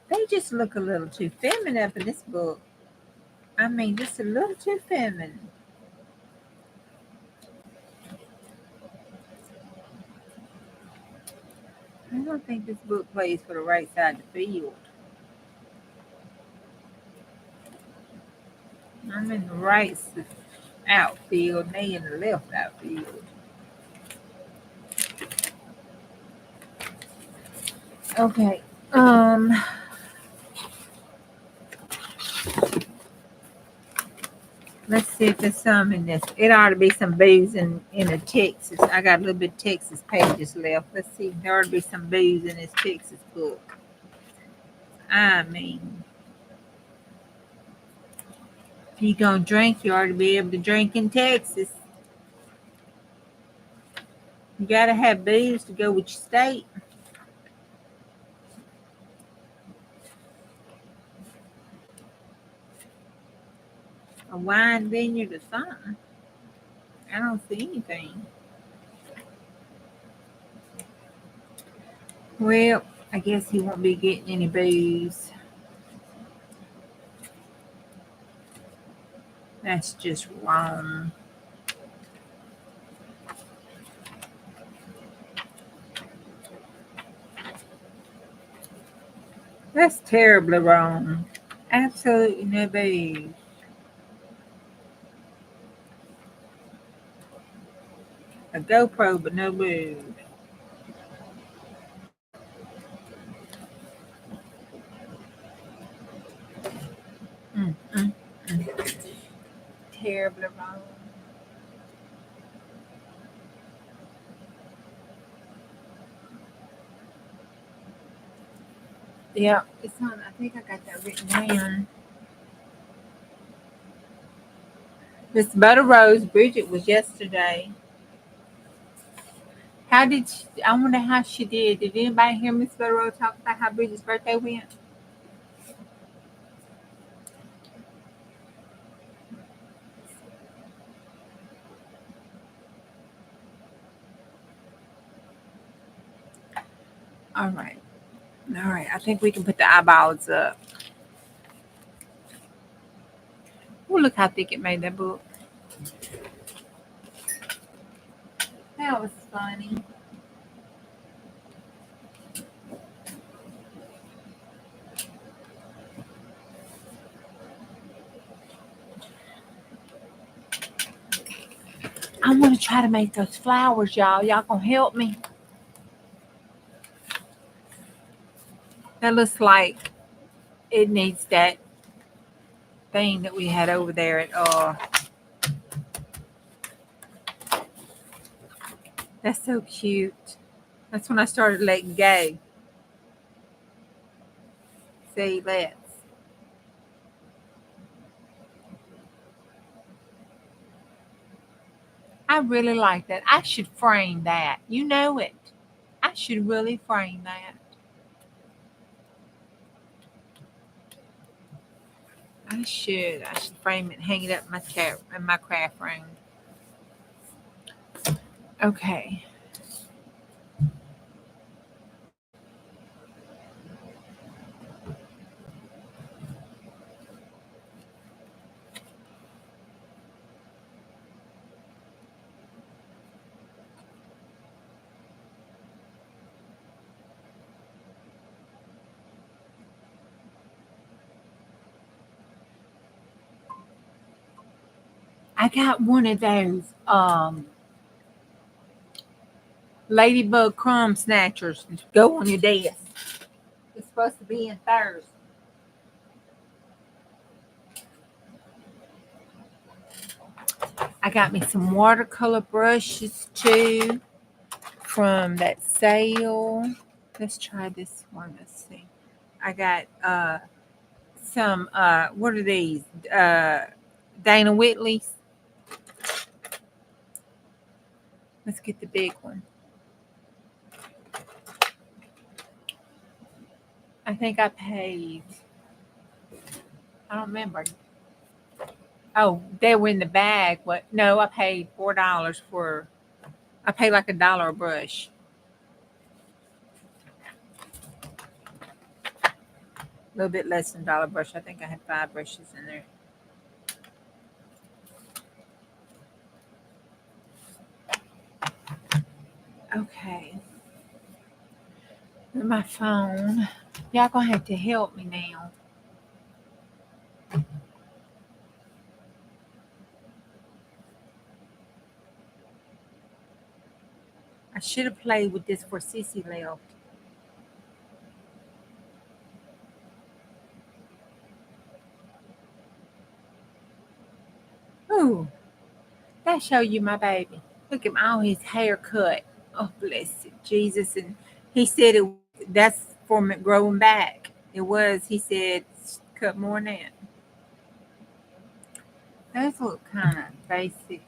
They just look a little too feminine up in this book. I mean, just a little too feminine. I don't think this book plays for the right side of the field. I'm in the right outfield, they in the left outfield. Okay. Let's see if there's some in this. It ought to be some booze in the Texas. I got a little bit of Texas pages left. Let's see. There ought to be some booze in this Texas book. I mean, if you're going to drink, you ought to be able to drink in Texas. You got to have booze to go with your state. A wine vineyard or something. I don't see anything. Well, I guess he won't be getting any booze. That's just wrong. That's terribly wrong. Absolutely no booze. A GoPro, but no booze. Mm. Terribly wrong. Yeah, it's on. I think I got that written down. Miss Butter Rose Bridget was yesterday. How did she, I wonder how she did? Did anybody hear Miss Butter Rose talk about how Bridget's birthday went? All right. All right. I think we can put the eyeballs up. Oh, look how thick it made that book. That was funny. I'm going to try to make those flowers, y'all. Y'all going to help me? That looks like it needs that thing that we had over there at that's so cute. That's when I started letting go. See, let's. I really like that. I should frame that. You know it. I should really frame that. I should. I should frame it and hang it up in my chair in my craft room. Okay. I got one of those ladybug crumb snatchers that go on your desk. It's supposed to be in Thursday. I got me some watercolor brushes too from that sale. Let's try this one. Let's see. I got some what are these? Dana Whitley's. Let's get the big one. I think I paid, I don't remember. Oh, they were in the bag. What? No, I paid $4 for, I paid like $1 a brush. A little bit less than $1 brush. I think I had 5 brushes in there. Okay. With my phone. Y'all gonna have to help me now. I should have played with this for Sissy left. Ooh, that show you my baby. Look at all his hair cut. Oh, bless it, Jesus. And he said that's for growing back. It was, he said, cut more than that. Those look kind of basic,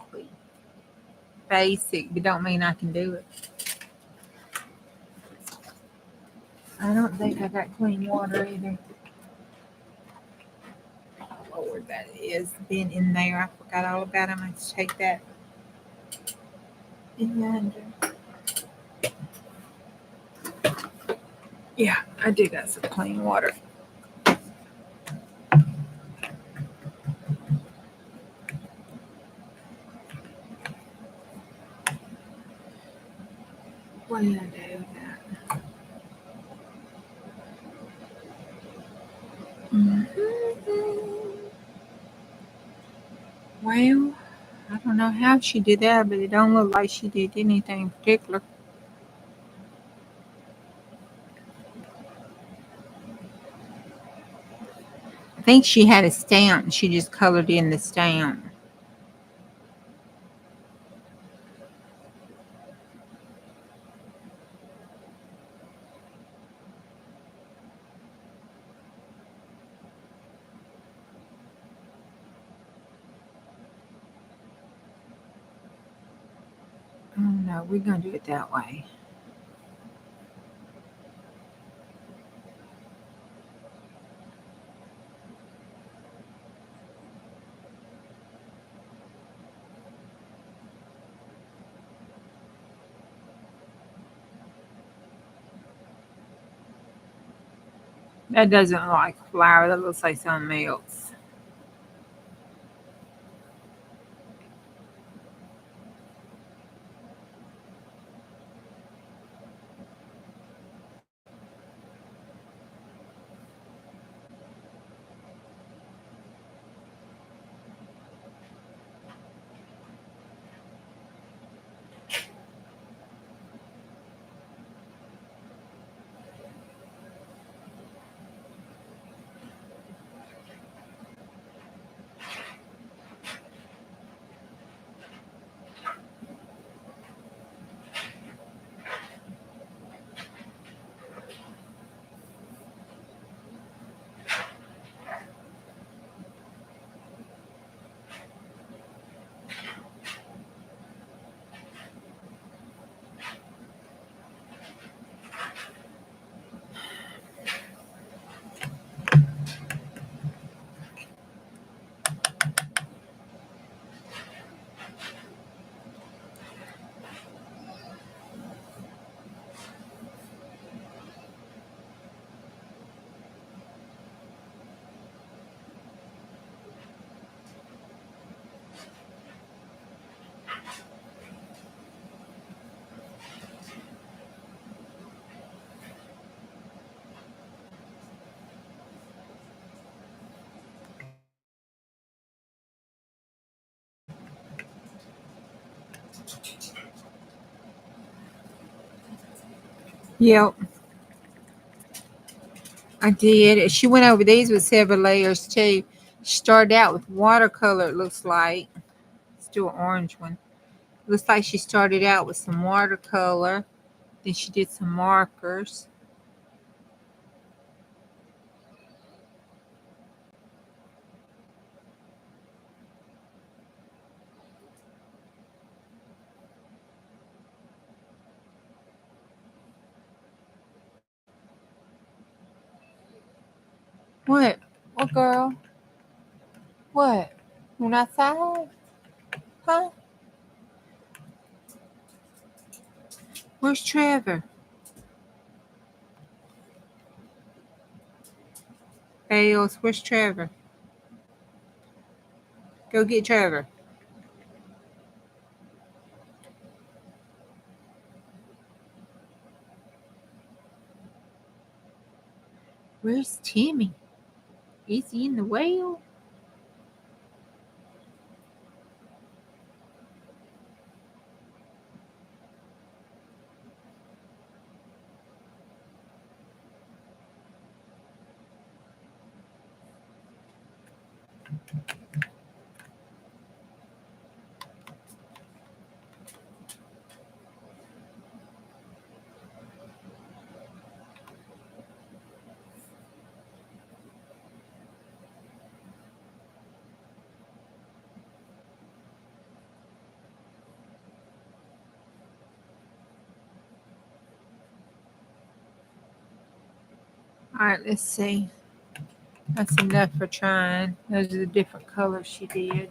but don't mean I can do it. I don't think I got clean water either. Oh, Lord, that is been in there. I forgot all about it. I'm going to take that in yonder. Yeah, I do got some clean water. What did I do with that? Well, I don't know how she did that, but it don't look like she did anything in particular. I think she had a stamp and she just colored in the stamp. Oh no, we're gonna do it that way. That doesn't look like flour. That looks like something else. Yep, I did. She went over these with several layers too. She started out with watercolor, it looks like. Let's do an orange one. Looks like she started out with some watercolor. Then she did some markers. What? What girl? What? When outside? Huh? Where's Trevor? Bales, where's Trevor? Go get Trevor. Where's Timmy? Is he in the well? All right, let's see. That's enough for trying. Those are the different colors she did.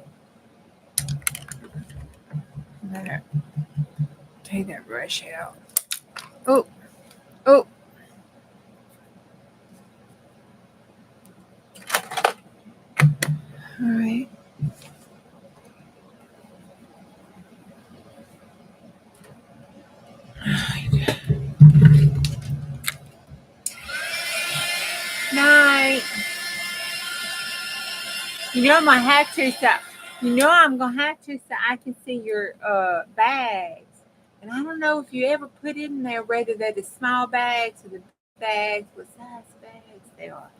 Better take that brush out. Oh, oh. All right. Night. You know my hat to so you know I'm gonna have to so I can see your bags. And I don't know if you ever put in there whether they're the small bags or the bags, what size bags they are.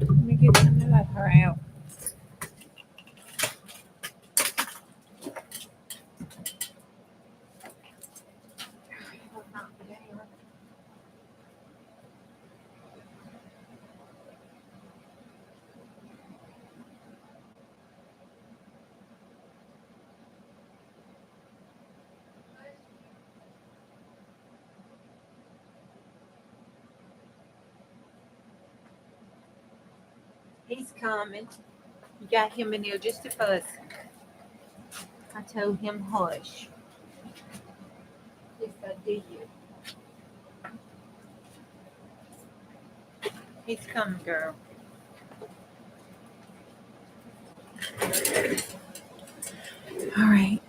Let me get some of her out. He's coming. You got him in there just a fuss. I told him hush. Yes, I did. He's coming, girl. All right.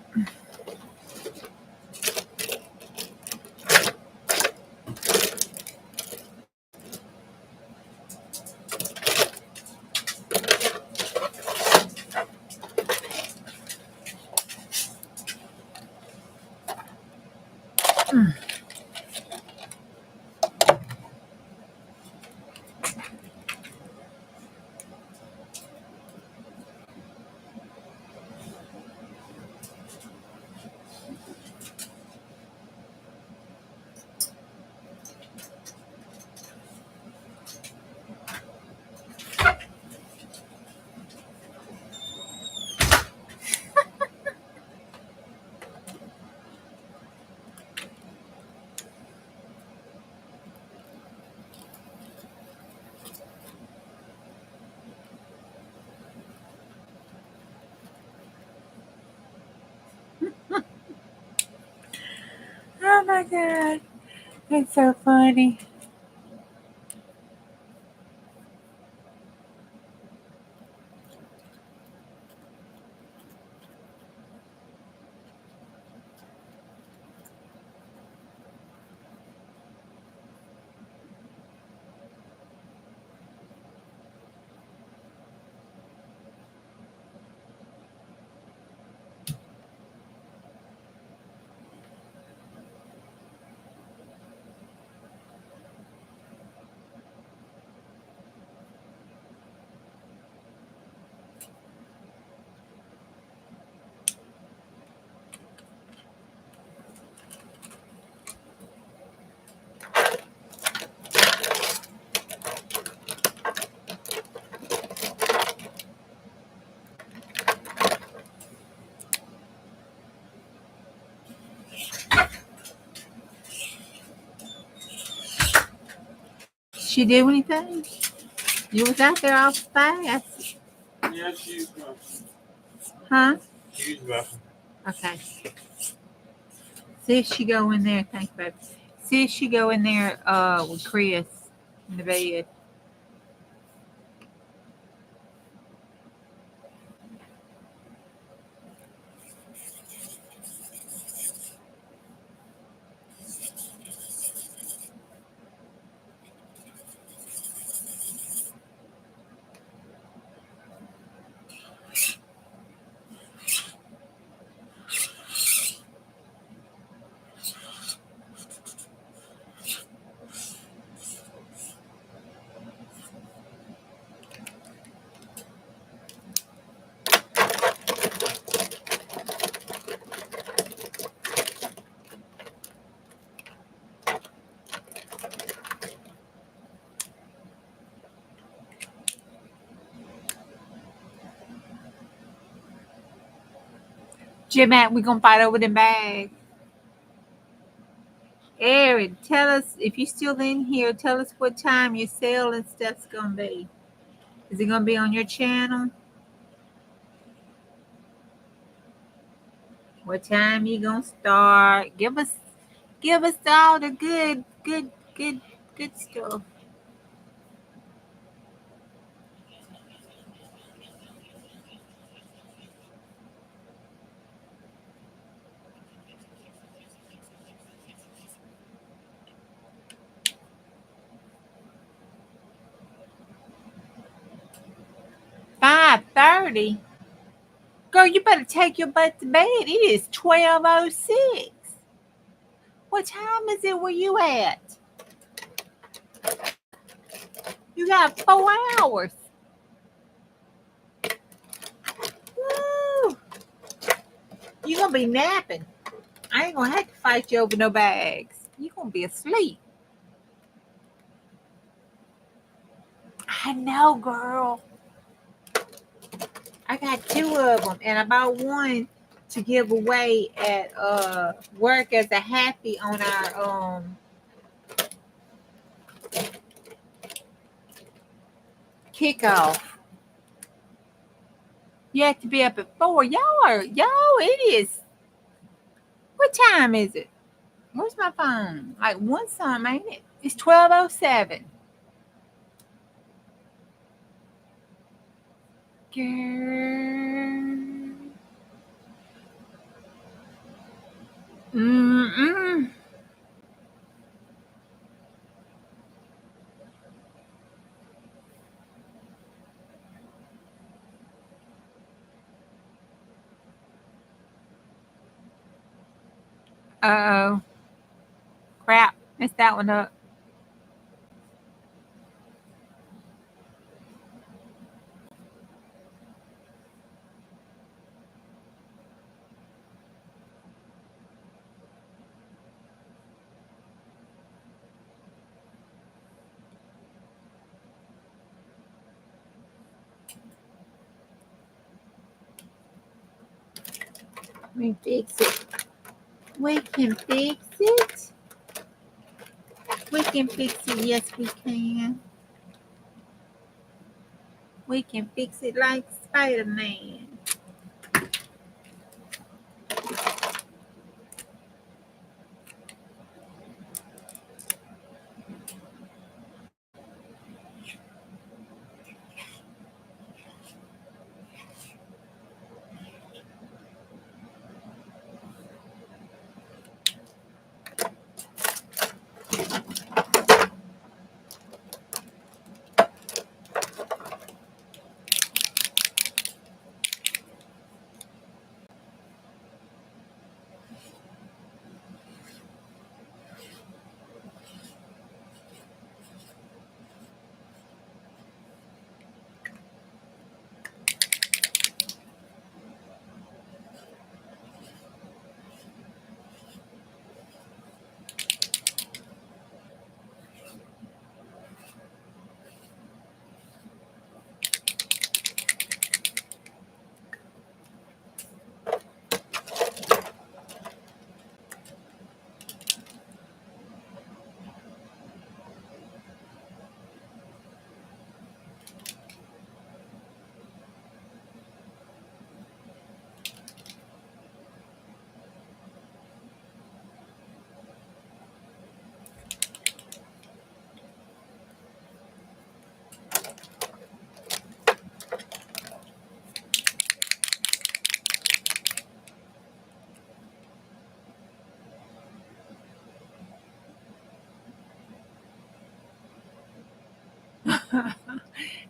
Oh my God. That's so funny. She do anything? You was out there all fast. Yeah, she's rough. Huh? She's rough. Okay. See if she go in there. Thank you, baby. See if she go in there with Chris in the bed. Jim Matt, we're gonna fight over the bag. Aaron, tell us if you're still in here, tell us what time your sale and stuff's gonna be. Is it gonna be on your channel? What time you gonna start? Give us all the good stuff. $5:30. Girl, you better take your butt to bed. It is 12:06. What time is it where you at? You got 4 hours. Woo. You gonna be napping. I ain't gonna have to fight you over no bags. You gonna be asleep. I know, girl. I got 2 of them, and I bought one to give away at work as a happy on our kickoff. You have to be up at 4. It is. What time is it? Where's my phone? Like 1 something, ain't it? It's 12:07. Girl. Mm-mm. Uh-oh. Crap. Messed that one up. Let me fix it. We can fix it. We can fix it. Yes, we can. We can fix it like Spider-Man.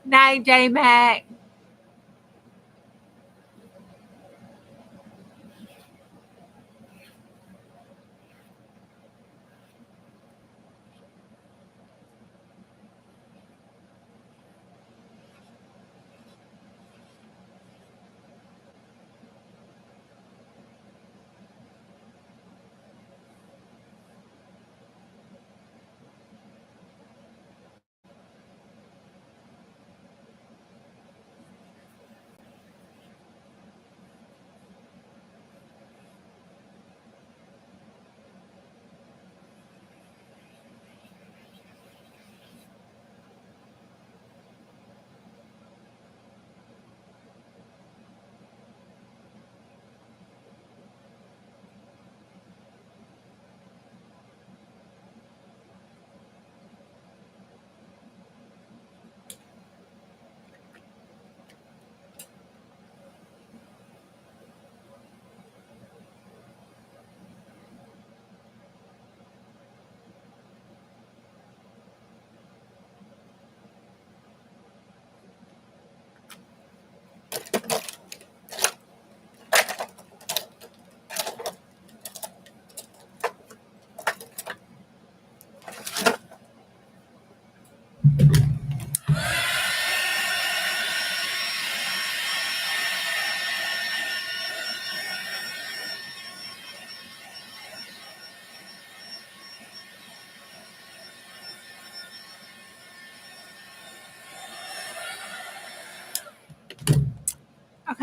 Night, J Mac.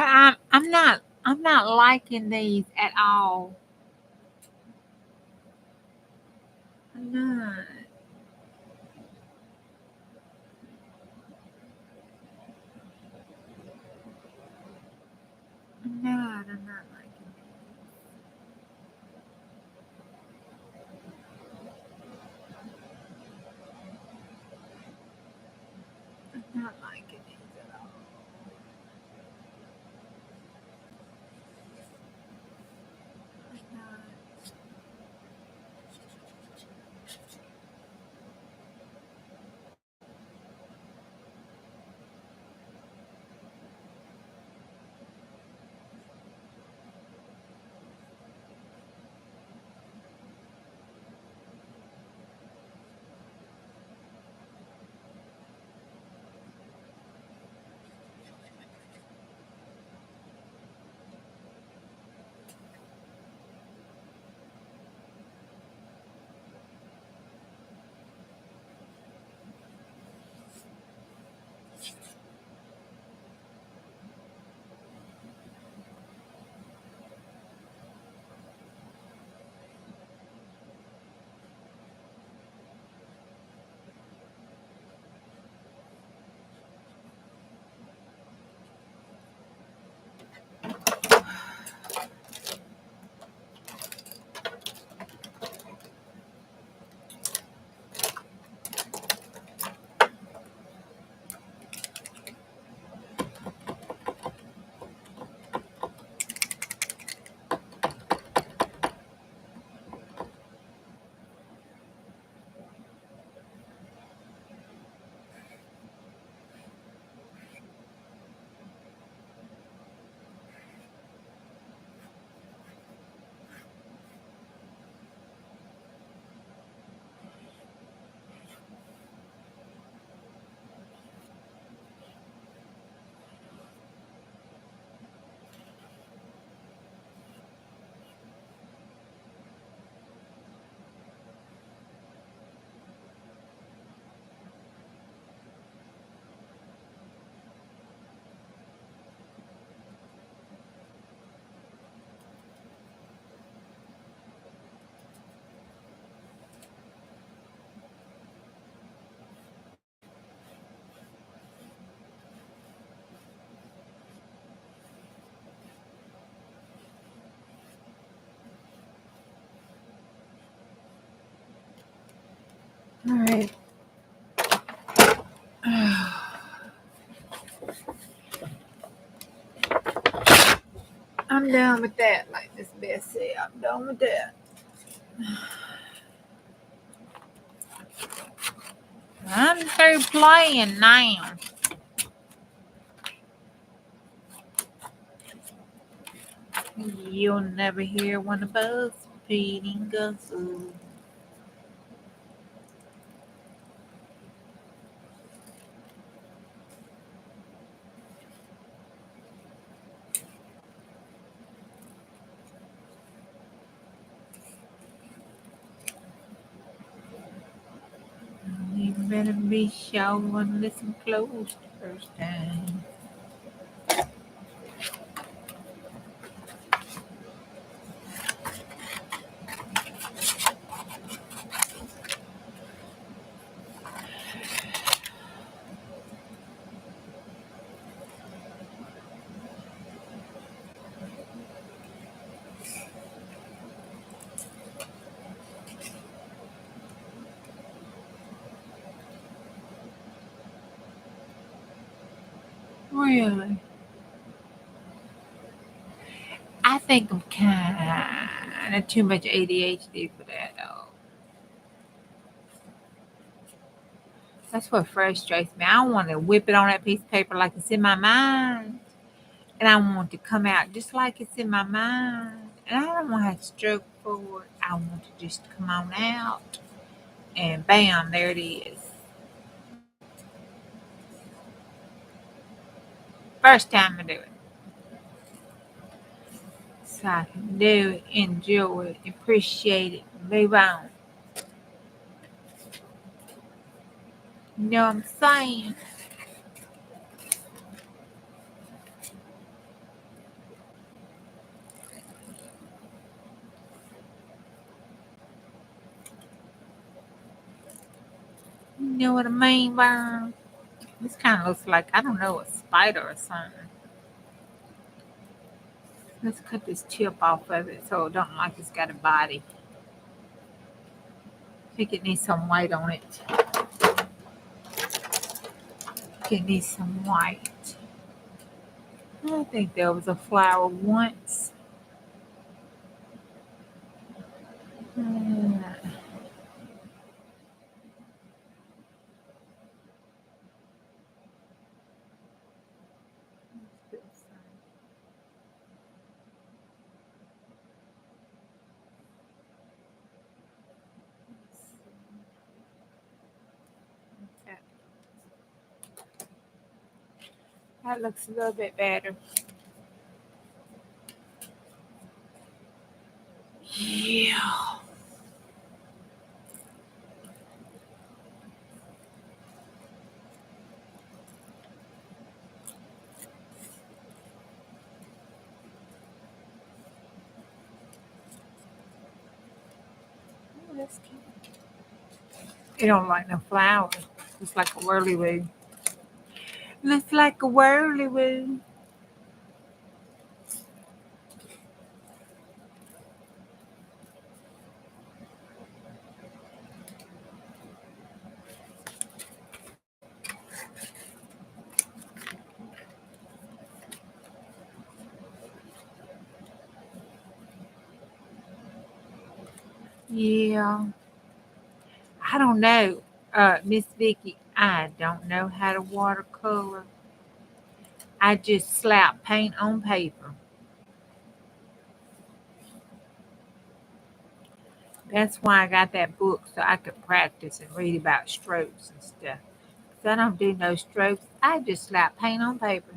I'm not liking these at all. I'm not. I'm not liking these. I'm not liking these at all. I'm not. All right. I'm done with that. Like Miss Beth said, I'm done with that. I'm through playing now. You'll never hear one of us feeding guzzle. You better be sure and listen close the first time. Really? I think I'm kind of too much ADHD for that, though. That's what frustrates me. I want to whip it on that piece of paper like it's in my mind, and I want it to come out just like it's in my mind. And I don't want to have to struggle for it. I want to just come on out, and bam, there it is. First time I do it. So I can do it, enjoy it, appreciate it, move on. You know what I'm saying? You know what I mean, Byron? This kind of looks like, I don't know, a spider or something. Let's cut this tip off of it so it don't like it's got a body. I think it needs some white on it. It needs some white. I think there was a flower once. Hmm. That looks a little bit better. Yeah. Oh, that's cute. It don't like no flowers. It's like a whirly-woo. Looks like a whirly-woo. Yeah. I don't know, Miss Vicky. I don't know how to watercolor. I just slap paint on paper. That's why I got that book so I could practice and read about strokes and stuff. 'Cause I don't do no strokes. I just slap paint on paper.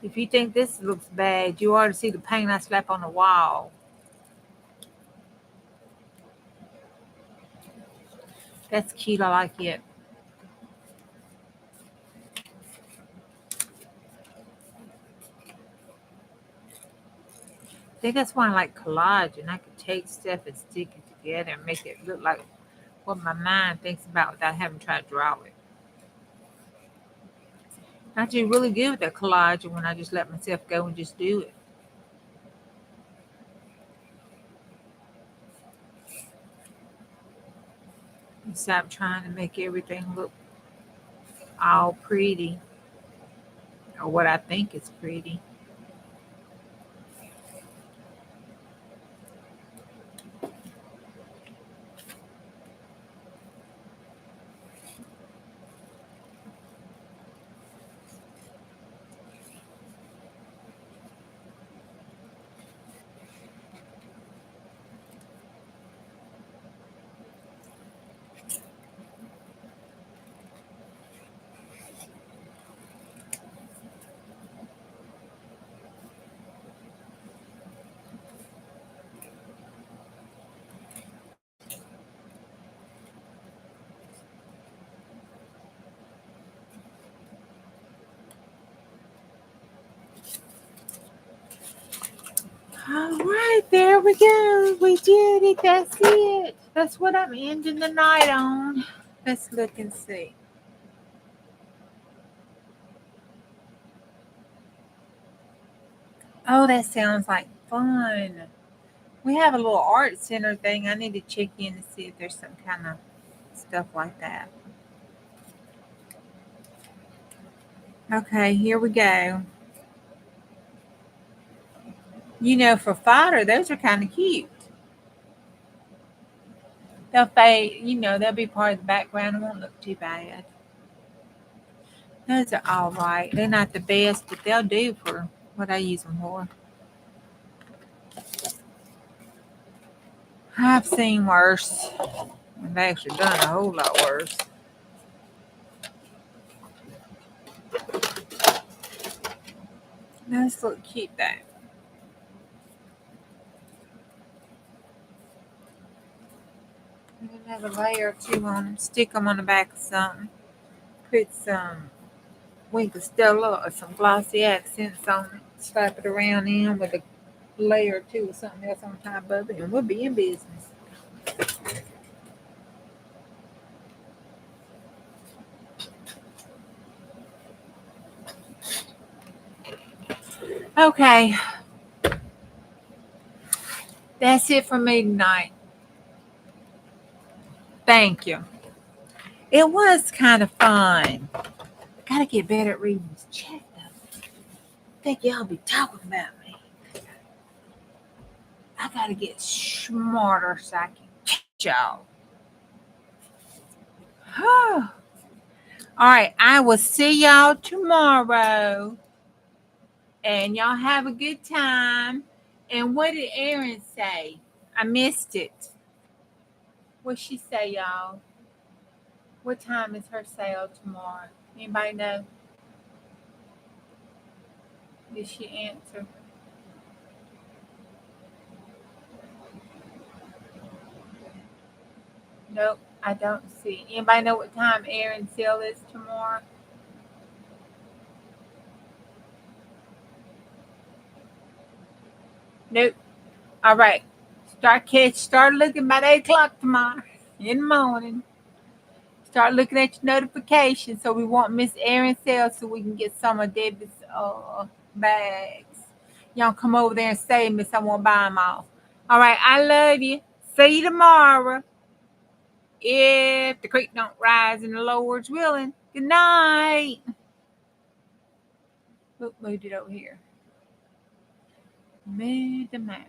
If you think this looks bad, you ought to see the paint I slap on the wall. That's cute. I like it. I think that's why I like collage, and I can take stuff and stick it together and make it look like what my mind thinks about without having to try to draw it. I do really good with that collage when I just let myself go and just do it. And stop trying to make everything look all pretty or what I think is pretty. All right, there we go. We did it. That's it. That's what I'm ending the night on. Let's look and see. Oh, that sounds like fun. We have a little art center thing. I need to check in to see if there's some kind of stuff like that. Okay, here we go. You know, for fodder, those are kind of cute. They'll fade, they'll be part of the background. It won't look too bad. Those are all right. They're not the best, but they'll do for what I use them for. I've seen worse. I've actually done a whole lot worse. Those look cute though. Have a layer or two on them. Stick them on the back of something. Put some Winkle Stella or some glossy accents on it. Slap it around in with a layer or two or something else on top of it, and we'll be in business. Okay. That's it for me tonight. Thank you. It was kind of fun. Gotta get better at reading this chat though. Think y'all be talking about me. I gotta get smarter so I can catch y'all. All right, I will see y'all tomorrow. And y'all have a good time. And what did Erin say? I missed it. What'd she say, y'all? What time is her sale tomorrow? Anybody know? Did she answer? Nope, I don't see. Anybody know what time Erin's sale is tomorrow? Nope. All right. Start looking by 8 o'clock tomorrow in the morning. Start looking at your notifications so we won't miss Erin's sale so we can get some of Debbie's bags. Y'all come over there and save me so I won't buy them all. All right. I love you. See you tomorrow. If the creek don't rise and the Lord's willing. Good night. Look, moved it over here. Move the mouse.